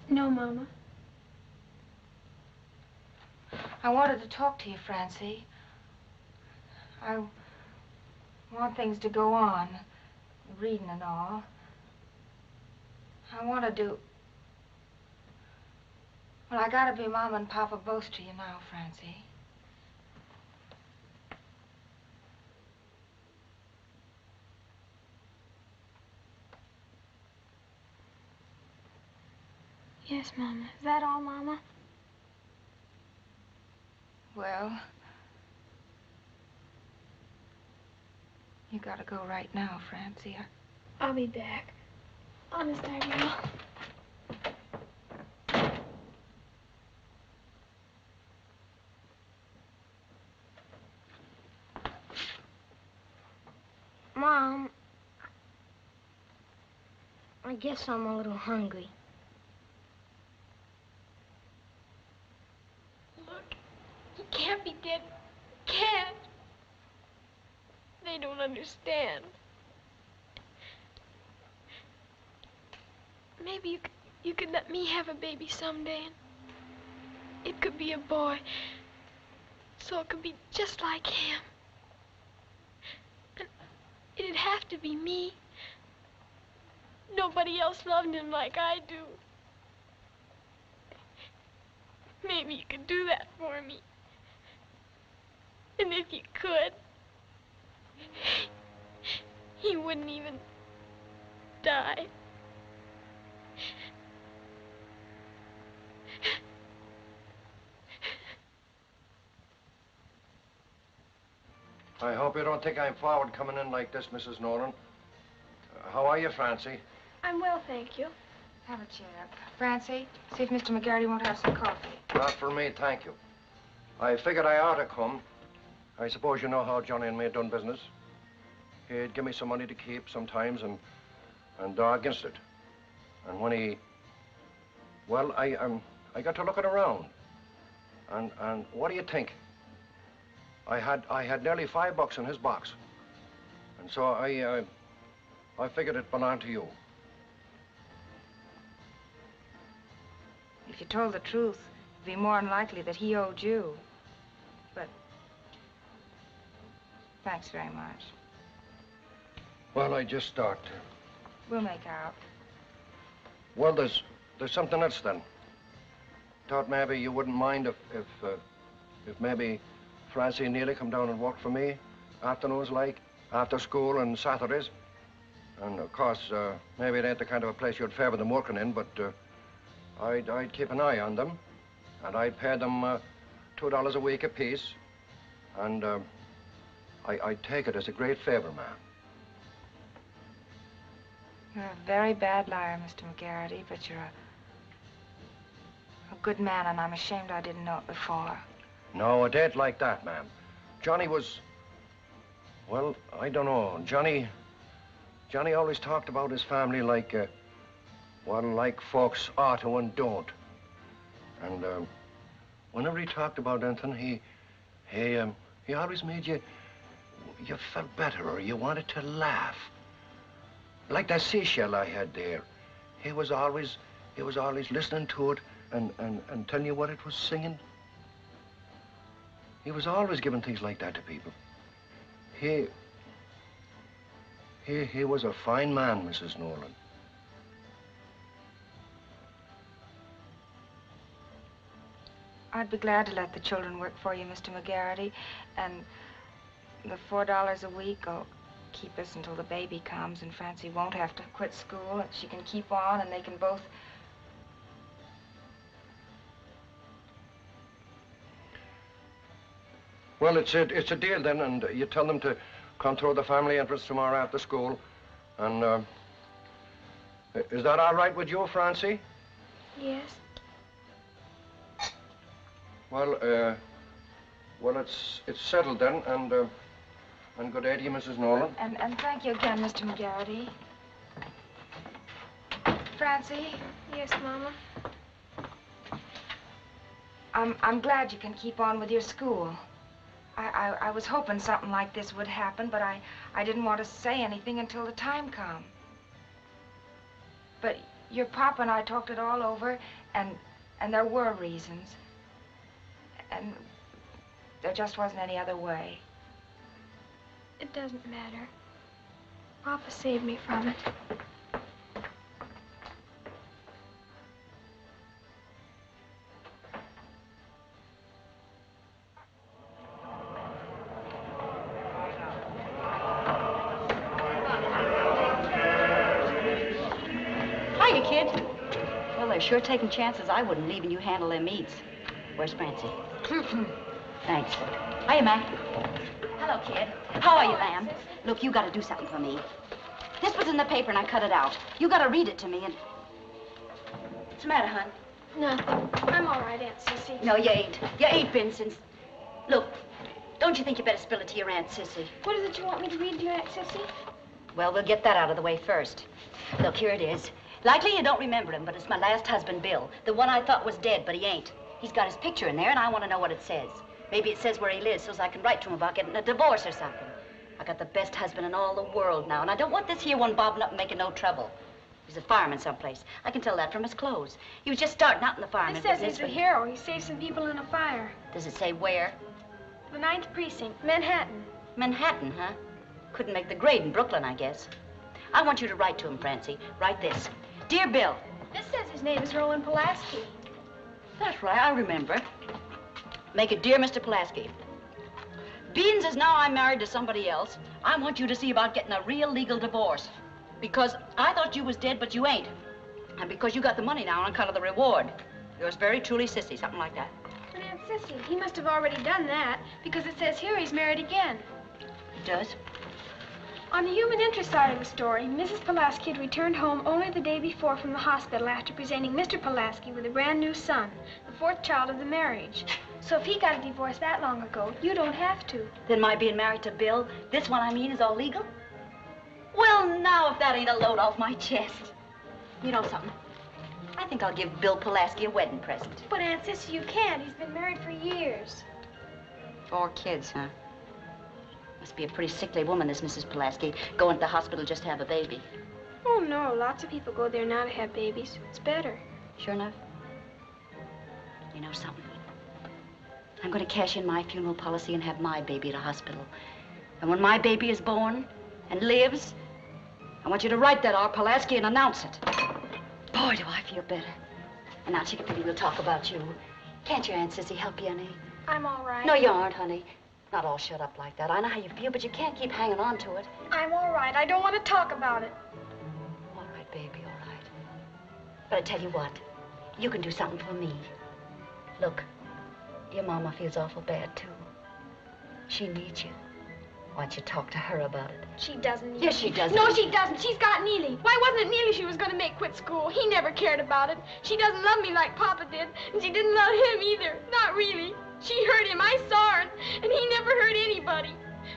No, Mama. I wanted to talk to you, Francie. I want things to go on, reading and all. I want to do... Well, I gotta be Mama and Papa both to you now, Francie. Yes, Mama. Is that all, Mama? Well, you gotta go right now, Francie. I'll be back. Honest, I will. Mom, I guess I'm a little hungry. Look, he can't be dead. Can't. They don't understand. Maybe you could let me have a baby someday, and it could be a boy, so it could be just like him. And it'd have to be me. Nobody else loved him like I do. Maybe you could do that for me. And if you could, he wouldn't even die. I hope you don't think I'm forward coming in like this, Mrs. Nolan. How are you, Francie? I'm well, thank you. Have a chair. Francie, see if Mr. McGarity won't have some coffee. Not for me, thank you. I figured I ought to come. I suppose you know how Johnny and me done business. He'd give me some money to keep sometimes and dog against it. And when he... Well, I got to looking around. And what do you think? I had nearly $5 in his box. And so I figured it belonged to you. If you told the truth, it'd be more unlikely that he owed you. But thanks very much. Well, I just thought... We'll make out. Well, there's something else then. Thought maybe you wouldn't mind if maybe Francie and Neely come down and work for me afternoons like, after school and Saturdays. And of course, maybe it ain't the kind of a place you'd favor them working in, but I'd keep an eye on them. And I'd pay them $2 a week apiece. And I'd take it as a great favor, ma'am. You're a very bad liar, Mr. McGarity, but you're a good man, and I'm ashamed I didn't know it before. No, it ain't like that, ma'am. Johnny was... Well, I don't know. Johnny always talked about his family like, well, like folks ought to and don't. And whenever he talked about anything, he always made you felt better, or you wanted to laugh. Like that seashell I had there. He was always listening to it and telling you what it was singing. He was always giving things like that to people. He was a fine man, Mrs. Nolan. I'd be glad to let the children work for you, Mr. McGarity, and the $4 a week will keep us until the baby comes, and Francie won't have to quit school, and she can keep on, and they can both... Well, it's a deal then, and you tell them to come through the family entrance tomorrow after school. And, is that all right with you, Francie? Yes. Well, it's settled then, and good day to you, Mrs. Nolan. And thank you again, Mr. McGarity. Francie? Yes, Mama? I'm glad you can keep on with your school. I was hoping something like this would happen, but I didn't want to say anything until the time come. But your papa and I talked it all over, and there were reasons. And there just wasn't any other way. It doesn't matter. Papa saved me from it. Hiya, kid. Well, they're sure taking chances I wouldn't leaving you handle them meats. Where's Francie? Thanks. Hiya, Mac. Hello, kid. How are you, lamb? Look, you gotta do something for me. This was in the paper and I cut it out. You gotta read it to me and... What's the matter, hon? Nothing. I'm all right, Aunt Sissy. No, you ain't. You ain't been since... Look, don't you think you better spill it to your Aunt Sissy? What is it you want me to read to your Aunt Sissy? Well, we'll get that out of the way first. Look, here it is. Likely you don't remember him, but it's my last husband, Bill. The one I thought was dead, but he ain't. He's got his picture in there, and I want to know what it says. Maybe it says where he lives, so I can write to him about getting a divorce or something. I got the best husband in all the world now, and I don't want this here one bobbing up and making no trouble. He's a fireman someplace. I can tell that from his clothes. He was just starting out in the fireman It says business. he's a hero. He saved some people in a fire. Does it say where? The 9th Precinct, Manhattan. Manhattan, huh? Couldn't make the grade in Brooklyn, I guess. I want you to write to him, Francie. Write this. Dear Bill. This says his name is Roland Pulaski. That's right, I remember. Make it Dear Mr. Pulaski. Beans is now I'm married to somebody else. I want you to see about getting a real legal divorce. Because I thought you was dead, but you ain't. And because you got the money now on account of the reward. Yours very truly, Sissy, something like that. But Aunt Sissy, he must have already done that, because it says here he's married again. does. On the human interest side of the story, Mrs. Pulaski had returned home only the day before from the hospital after presenting Mr. Pulaski with a brand new son, the fourth child of the marriage. So if he got a divorce that long ago, you don't have to. Then my being married to Bill, this one I mean, is all legal? Well, now if that ain't a load off my chest. You know something? I think I'll give Bill Pulaski a wedding present. But Aunt Sissy, you can't. He's been married for years. 4 kids, huh? Must be a pretty sickly woman, this Mrs. Pulaski, going to the hospital just to have a baby. Oh, no. Lots of people go there now to have babies. It's better. Sure enough. You know something? I'm going to cash in my funeral policy and have my baby at a hospital. And when my baby is born and lives, I want you to write that R. Pulaski and announce it. Boy, do I feel better. And now, Chickapee, we'll talk about you. Can't your Aunt Sissy help you any? I'm all right. No, you aren't, honey. Not all shut up like that. I know how you feel, but you can't keep hanging on to it. I'm all right. I don't want to talk about it. All right, baby, all right. But I tell you what, you can do something for me. Look, your mama feels awful bad, too. She needs you. Why don't you talk to her about it? She doesn't need Yes, me. she does. No, she doesn't. She's got Neely. Why wasn't it Neely she was going to make quit school? He never cared about it. She doesn't love me like Papa did, and she didn't love him either. Not really. She hurt him. I saw her, and he never hurt anybody.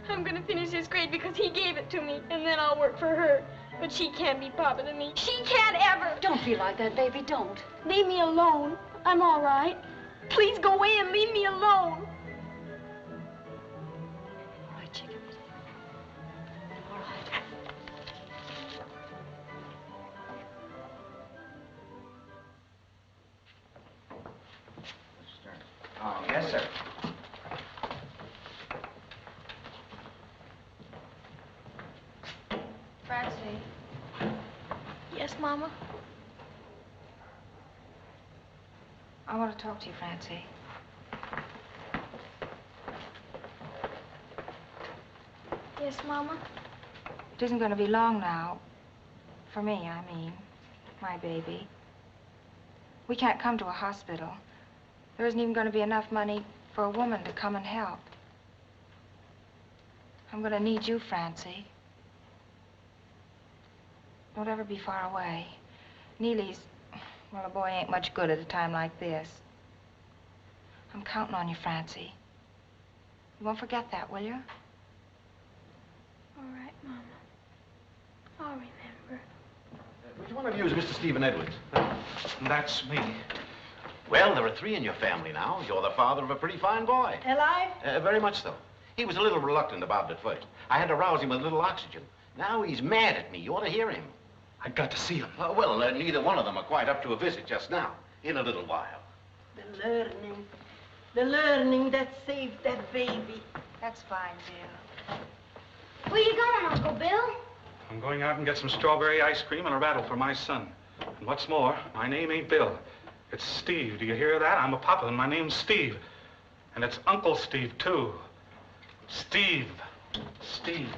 I'm going to finish this grade because he gave it to me, and then I'll work for her. But she can't be Papa to me. She can't ever. Don't feel like that, baby. Don't. Leave me alone. I'm all right. Please go away and leave me alone. All right, Chicken. All right. Oh, yes, sir. Francie. Yes, Mama? I want to talk to you, Francie. Yes, Mama? It isn't going to be long now. For me, I mean. My baby. We can't come to a hospital. There isn't even going to be enough money for a woman to come and help. I'm going to need you, Francie. Don't ever be far away. Neely's, well, a boy ain't much good at a time like this. I'm counting on you, Francie. You won't forget that, will you? All right, Mama. I'll remember. Which one of you is Mr. Stephen Edwards? That's me. Well, there are 3 in your family now. You're the father of a pretty fine boy. Alive? Very much so. He was a little reluctant about it at first. I had to rouse him with a little oxygen. Now he's mad at me. You ought to hear him. I got to see him. Well, neither one of them are quite up to a visit just now. In a little while. The learning that saved that baby. That's fine, Bill. Where you going, Uncle Bill? I'm going out and get some strawberry ice cream and a rattle for my son. And what's more, my name ain't Bill. It's Steve. Do you hear that? I'm a papa, and my name's Steve. And it's Uncle Steve, too. Steve. Steve.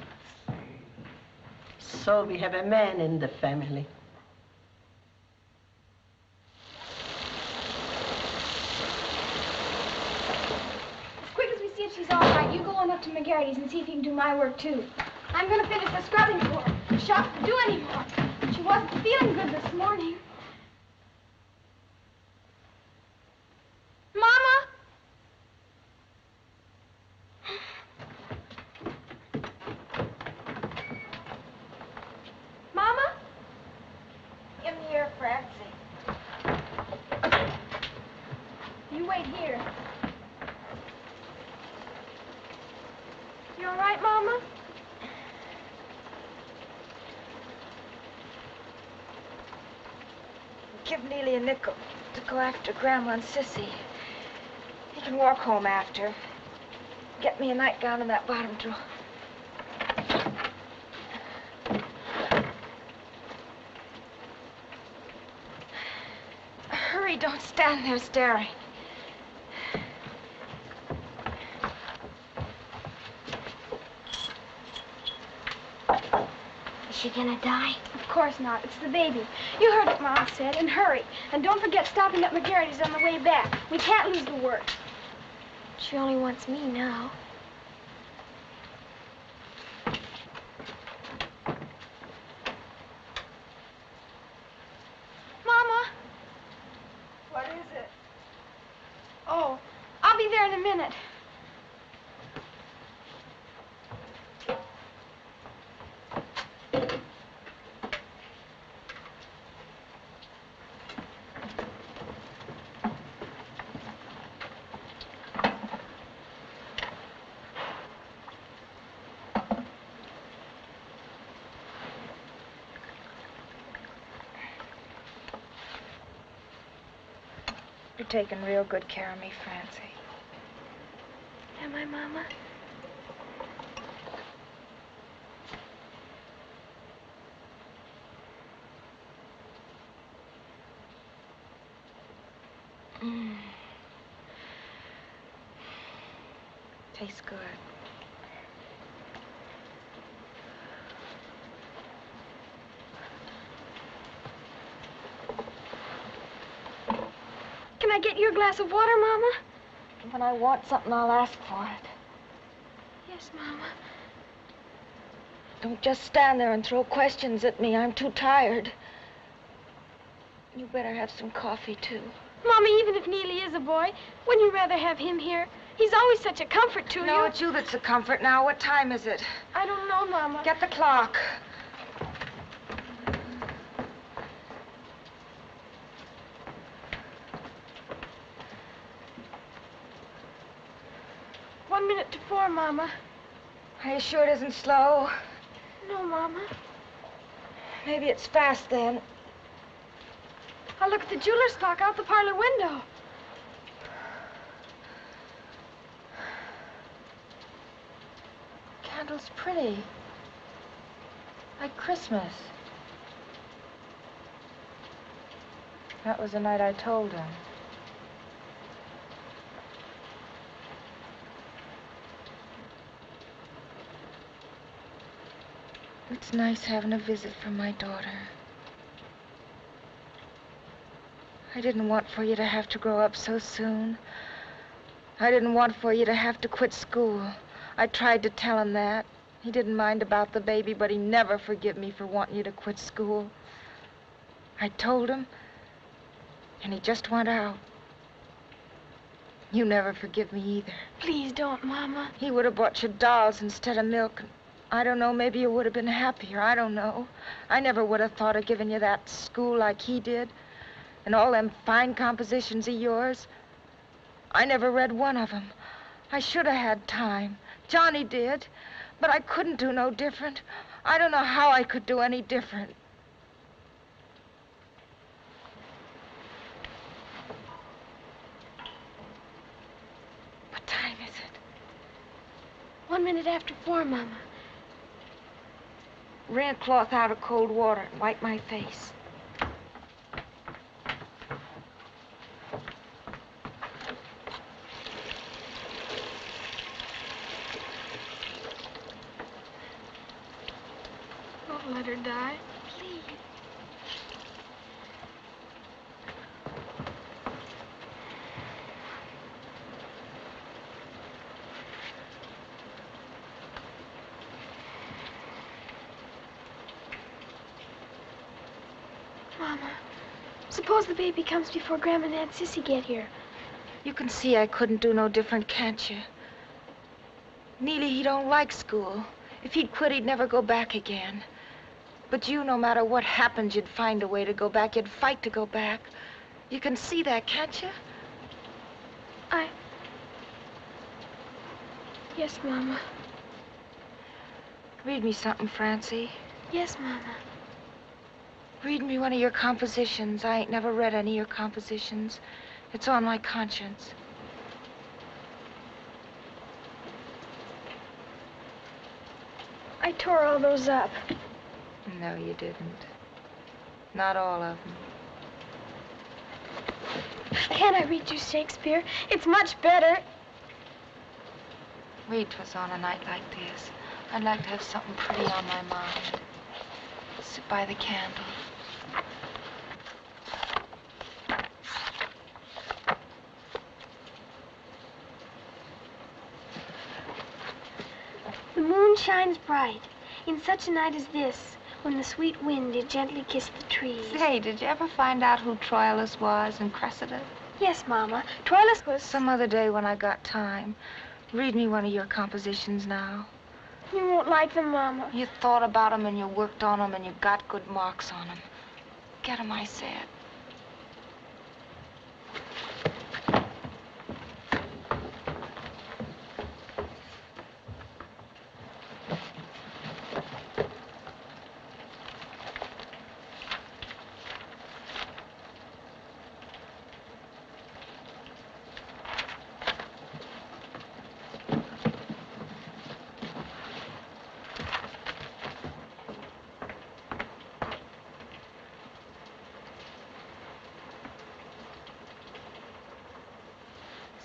So we have a man in the family. As quick as we see if she's all right, you go on up to McGarry's and see if you can do my work, too. I'm going to finish the scrubbing for her. The shop to do anymore. She wasn't feeling good this morning. Mama? Mama? In here, Francie. You wait here. You all right, Mama? Give Neely a nickel to go after Grandma and Sissy. He can walk home after. Get me a nightgown in that bottom drawer. Hurry, don't stand there staring. Is she gonna die? Of course not. It's the baby. You heard what Mom said, and hurry. And don't forget stopping at McGarry's on the way back. We can't lose the work. She only wants me now. a minute. You're taking real good care of me, Francie. Am I, Mama? Tastes good. Can I get you a glass of water, Mama? When I want something, I'll ask for it. Yes, Mama. Don't just stand there and throw questions at me. I'm too tired. You better have some coffee, too. Mama, even if Neely is a boy, wouldn't you rather have him here? He's always such a comfort to you. No, it's you that's a comfort now. What time is it? I don't know, Mama. Get the clock. One minute to 4, Mama. Are you sure it isn't slow? No, Mama. Maybe it's fast, then. I'll look at the jeweler's clock out the parlor window. Candle's pretty. Like Christmas. That was the night I told him. It's nice having a visit from my daughter. I didn't want for you to have to grow up so soon. I didn't want for you to have to quit school. I tried to tell him that. He didn't mind about the baby, but he never forgive me for wanting you to quit school. I told him, and he just went out. You never forgive me either. Please don't, Mama. He would have bought you dolls instead of milk. I don't know, maybe you would have been happier. I don't know. I never would have thought of giving you that school like he did. And all them fine compositions of yours. I never read one of them. I should have had time. Johnny did. But I couldn't do no different. I don't know how I could do any different. What time is it? 1 minute after 4, Mama. Wring a cloth out of cold water and wipe my face. Don't let her die, please. Mama, suppose the baby comes before Grandma and Aunt Sissy get here. You can see I couldn't do no different, can't you? Neely, he don't like school. If he'd quit, he'd never go back again. But you, no matter what happened, you'd find a way to go back. You'd fight to go back. You can see that, can't you? Yes, Mama. Read me something, Francie. Yes, Mama. Read me one of your compositions. I ain't never read any of your compositions. It's on my conscience. I tore all those up. No, you didn't. Not all of them. Can't I read you Shakespeare? It's much better. Read 'Twas on a night like this. I'd like to have something pretty on my mind. Sit by the candle. The moon shines bright in such a night as this, when the sweet wind did gently kiss the trees. Say, did you ever find out who Troilus was and Cressida? Yes, Mama. Troilus was... Some other day when I got time. Read me one of your compositions now. You won't like them, Mama. You thought about them and you worked on them and you got good marks on them. Get 'em, I said.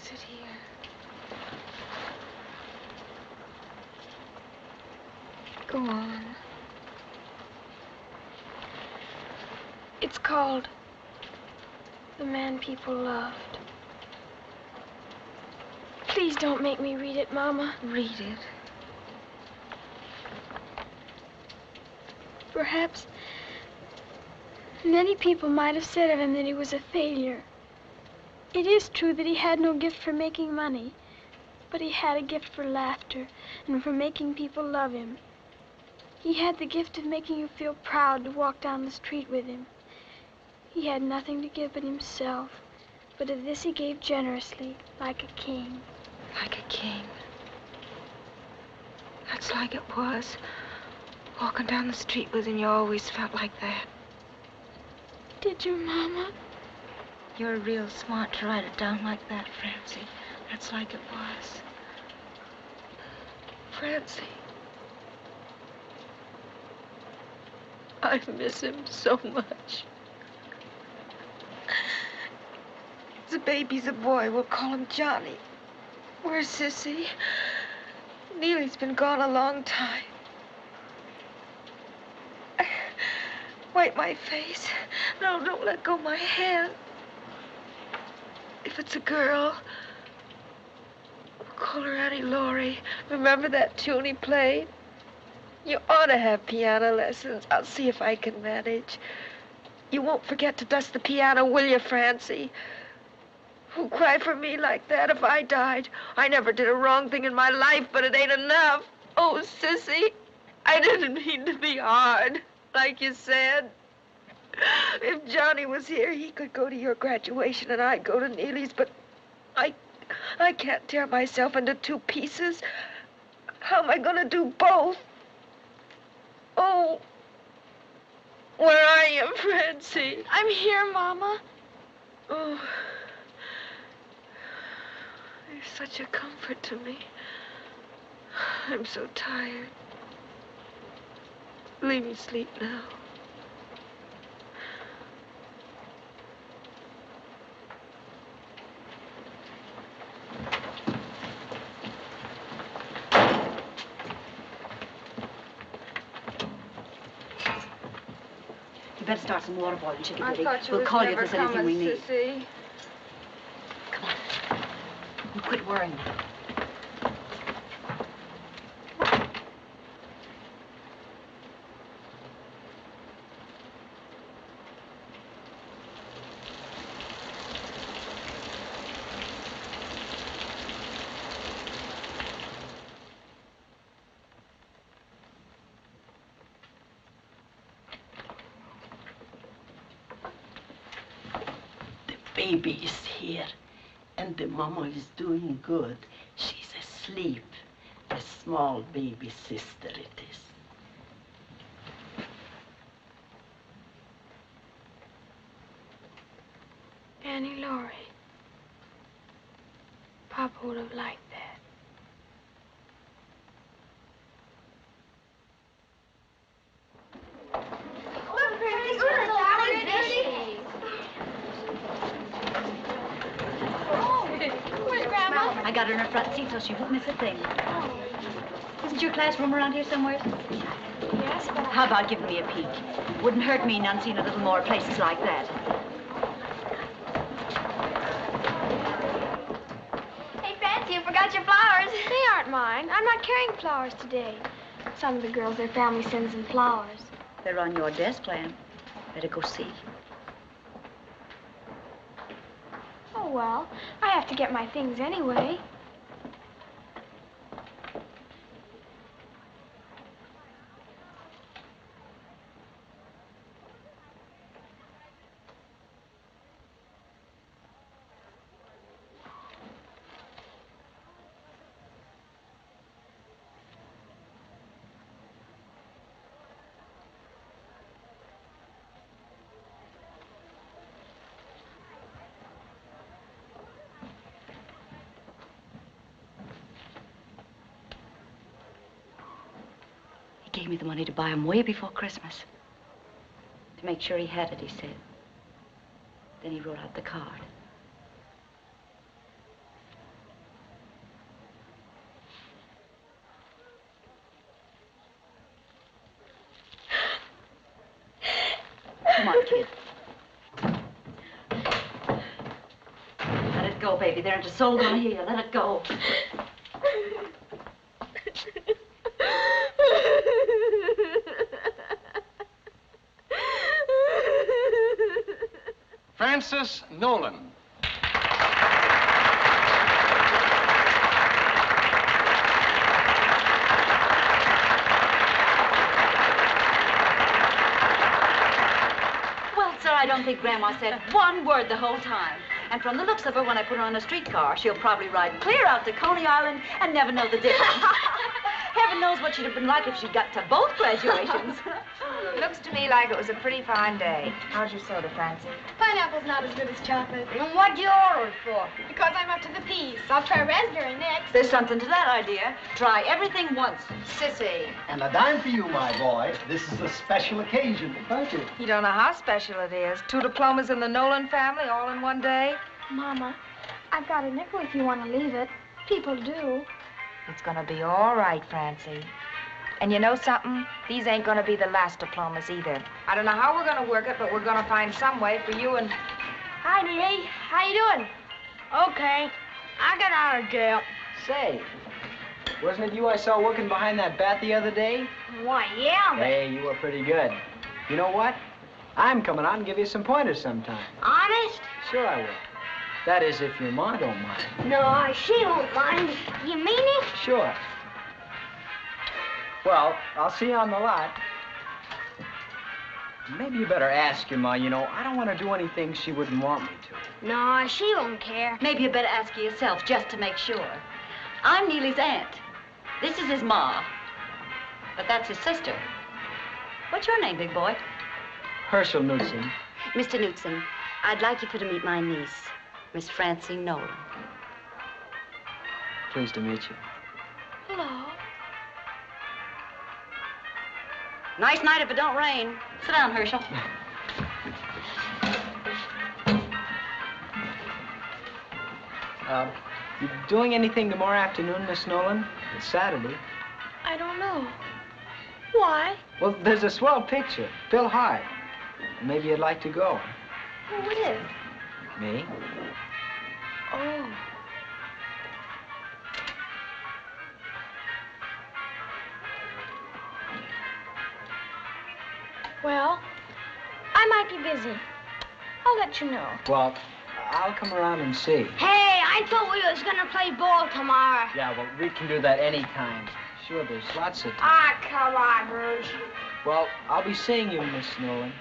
Sit here. Go on. It's called The Man People Loved. Please don't make me read it, Mama. Read it. Perhaps many people might have said of him that he was a failure. It is true that he had no gift for making money, but he had a gift for laughter and for making people love him. He had the gift of making you feel proud to walk down the street with him. He had nothing to give but himself, but of this he gave generously, like a king. Like a king. That's like it was. Walking down the street with him, you always felt like that. Did you, Mama? You're real smart to write it down like that, Francie. That's like it was. Francie. I miss him so much. The baby's a boy. We'll call him Johnny. Where's Sissy? Neely's been gone a long time. Wipe my face. No, don't let go my hand. If it's a girl, we'll call her Annie Laurie. Remember that tune he played? You ought to have piano lessons. I'll see if I can manage. You won't forget to dust the piano, will you, Francie? Who'd cry for me like that if I died? I never did a wrong thing in my life, but it ain't enough. Oh, Sissy, I didn't mean to be hard, like you said. If Johnny was here, he could go to your graduation and I'd go to Neely's, but I can't tear myself into two pieces. How am I going to do both? Oh, where are you, Francie? I'm here, Mama. Oh, you're such a comfort to me. I'm so tired. Leave me sleep now. You better start some water boiling, Chickadee. I thought you We'll was call you if never there's anything coming, we need. Sissy. Come on. You quit worrying now. Baby is here, and the mama is doing good. She's asleep. The small baby sister it is. Annie Laurie. Papa would have liked that. Where's Grandma? I got her in her front seat so she won't miss a thing. Isn't your classroom around here somewhere? Yes, but How about giving me a peek? Wouldn't hurt me none seeing a little more places like that. Hey, Francie, you forgot your flowers. They aren't mine. I'm not carrying flowers today. Some of the girls, their family sends them flowers. They're on your desk, Lan. Better go see. Oh, Oh, well, I have to get my things anyway. He gave me the money to buy him way before Christmas. To make sure he had it, he said. Then he wrote out the card. Come on, kid. Let it go, baby. There ain't a soul gonna hear you. Let it go. Francis Nolan. Well, sir, I don't think Grandma said one word the whole time. And from the looks of her, when I put her on a streetcar, she'll probably ride clear out to Coney Island and never know the difference. Heaven knows what she'd have been like if she'd got to both graduations. Looks to me like it was a pretty fine day. How's your soda, Francie? Pineapple's not as good as chocolate. And what'd you order it for? Because I'm up to the piece. I'll try raspberry next. There's something to that idea. Try everything once. Sissy. And a dime for you, my boy. This is a special occasion. Thank you. You don't know how special it is. 2 diplomas in the Nolan family all in one day. Mama, I've got a nickel if you want to leave it. People do. It's gonna be all right, Francie. And you know something? These ain't gonna be the last diplomas either. I don't know how we're gonna work it, but we're gonna find some way for you and... Hi, Neely. How you doing? Okay. I got out of jail. Say, wasn't it you I saw working behind that bat the other day? Why, yeah, but... Hey, you were pretty good. You know what? I'm coming out and give you some pointers sometime. Honest? Sure I will. That is, if your ma don't mind. No, she won't mind. You mean it? Sure. Well, I'll see you on the lot. Maybe you better ask your ma. You know, I don't want to do anything she wouldn't want me to. No, she won't care. Maybe you better ask her yourself, just to make sure. I'm Neely's aunt. This is his ma. But that's his sister. What's your name, big boy? Herschel Knudsen. Mr. Knudsen, I'd like you for to meet my niece, Miss Francie Nolan. Pleased to meet you. Hello. Nice night if it don't rain. Sit down, Herschel. You doing anything tomorrow afternoon, Miss Nolan? It's Saturday. I don't know. Why? Well, there's a swell picture. Phil Hart. Maybe you'd like to go. Who is? Me? Oh. Well, I might be busy. I'll let you know. Well, I'll come around and see. Hey, I thought we was gonna play ball tomorrow. Yeah, well, we can do that anytime. Sure, there's lots of time. Ah, come on, Bruce. Well, I'll be seeing you, Miss Nolan.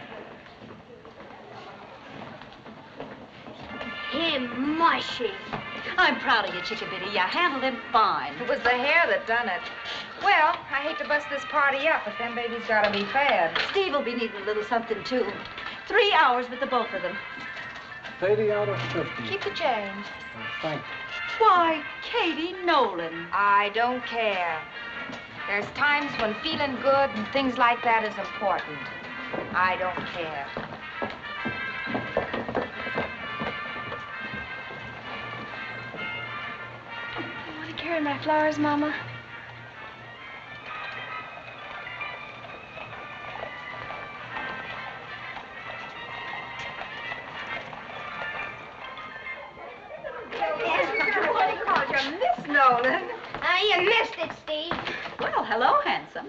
Him mushy. I'm proud of you, Chickabiddy. You handled him fine. It was the hair that done it. Well, I hate to bust this party up, but them babies gotta be fed. Steve will be needing a little something, too. 3 hours with the both of them. 30 out of 50. Keep the change. Thank you. Why, Katie Nolan. I don't care. There's times when feeling good and things like that is important. I don't care. You want to carry my flowers, Mama? Miss Nolan. You missed it, Steve. Well, hello, handsome.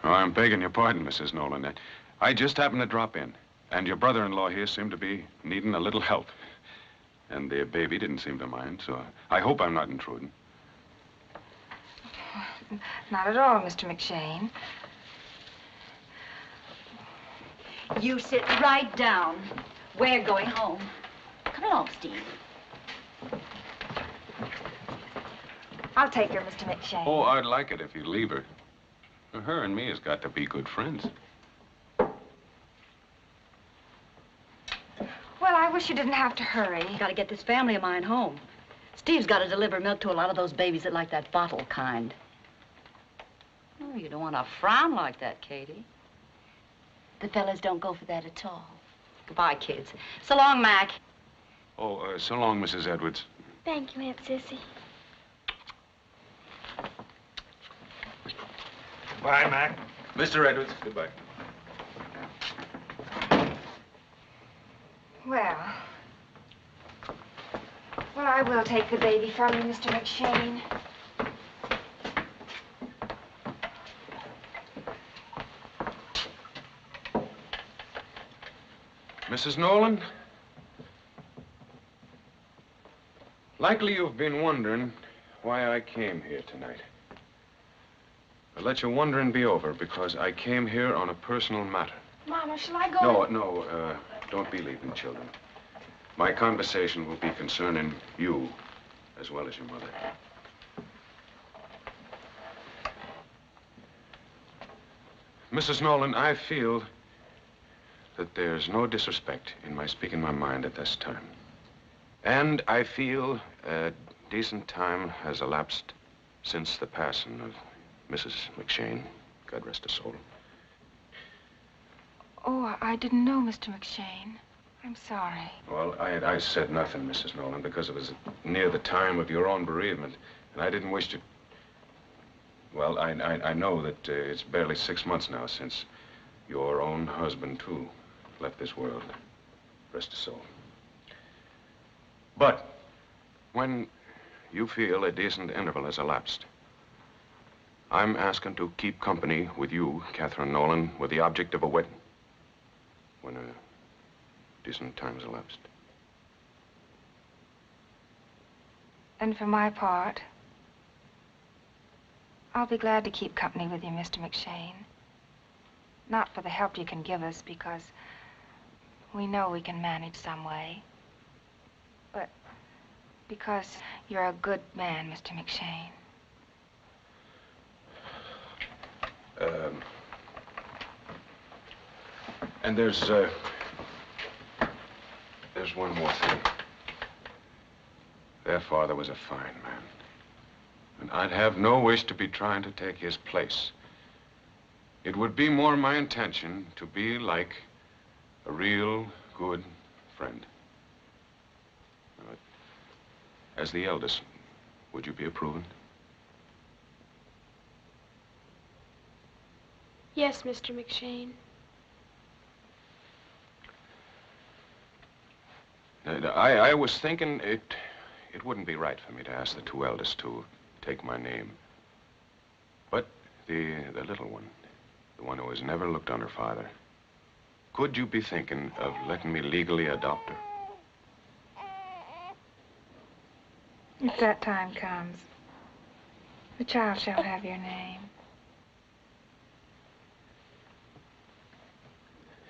Oh, I'm begging your pardon, Mrs. Nolan. I just happened to drop in, and your brother-in-law here seemed to be needing a little help. And the baby didn't seem to mind, so I hope I'm not intruding. Not at all, Mr. McShane. You sit right down. We're going home. Come along, Steve. I'll take her, Mr. McShane. Oh, I'd like it if you'd leave her. Her and me has got to be good friends. Well, I wish you didn't have to hurry. Got to get this family of mine home. Steve's got to deliver milk to a lot of those babies that like that bottle kind. Oh, you don't want to frown like that, Katie. The fellas don't go for that at all. Goodbye, kids. So long, Mac. Oh, so long, Mrs. Edwards. Thank you, Aunt Sissy. Bye, Mac. Mr. Edwards, goodbye. Well, I will take the baby from you, Mr. McShane. Mrs. Nolan? Likely you've been wondering why I came here tonight. But let your wondering be over, because I came here on a personal matter. Mama, shall I go? No, don't be leaving, children. My conversation will be concerning you as well as your mother. Mrs. Nolan, I feel that there's no disrespect in my speaking my mind at this time. And I feel a decent time has elapsed since the passing of Mrs. McShane, God rest her soul. Oh, I didn't know, Mr. McShane. I'm sorry. Well, I said nothing, Mrs. Nolan, because it was near the time of your own bereavement, and I didn't wish to... Well, I know that it's barely 6 months now since your own husband, too, left this world. Rest his soul. But when you feel a decent interval has elapsed, I'm asking to keep company with you, Catherine Nolan, with the object of a wedding. When a decent time has elapsed. And for my part, I'll be glad to keep company with you, Mr. McShane. Not for the help you can give us, because we know we can manage some way. But because you're a good man, Mr. McShane. And there's one more thing. Their father was a fine man. And I'd have no wish to be trying to take his place. It would be more my intention to be like a real good friend. As the eldest, would you be approving? Yes, Mr. McShane. I was thinking it wouldn't be right for me to ask the two eldest to take my name. But the little one, the one who has never looked on her father, could you be thinking of letting me legally adopt her? If that time comes, the child shall have your name.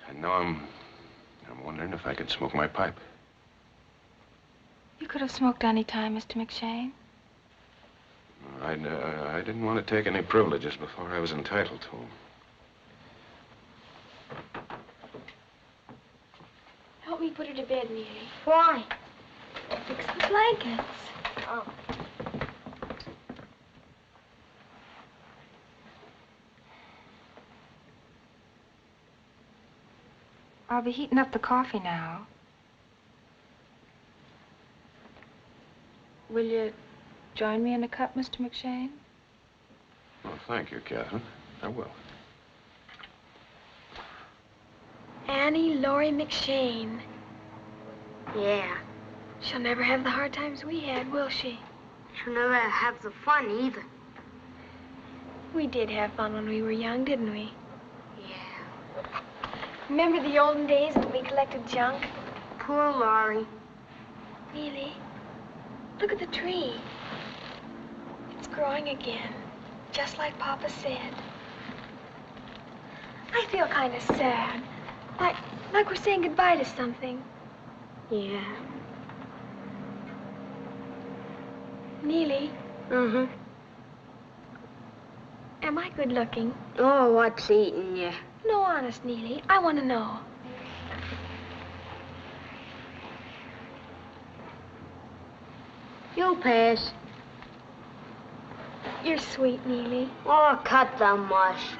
And now I'm wondering if I could smoke my pipe. You could have smoked any time, Mr. McShane. I didn't want to take any privileges before I was entitled to them. Help me put her to bed, Neely. Why? Fix the blankets. Oh. I'll be heating up the coffee now. Will you join me in a cup, Mr. McShane? Well, thank you, Catherine. I will. Annie Laurie McShane. Yeah. She'll never have the hard times we had, will she? She'll never have the fun either. We did have fun when we were young, didn't we? Yeah. Remember the olden days when we collected junk? Poor Laurie. Neely, look at the tree. It's growing again, just like Papa said. I feel kind of sad. Like we're saying goodbye to something. Yeah. Neely. Mm-hmm. Am I good looking? Oh, what's eating you? No, honest, Neely. I want to know. You pass. You're sweet, Neely. Oh, cut the mush.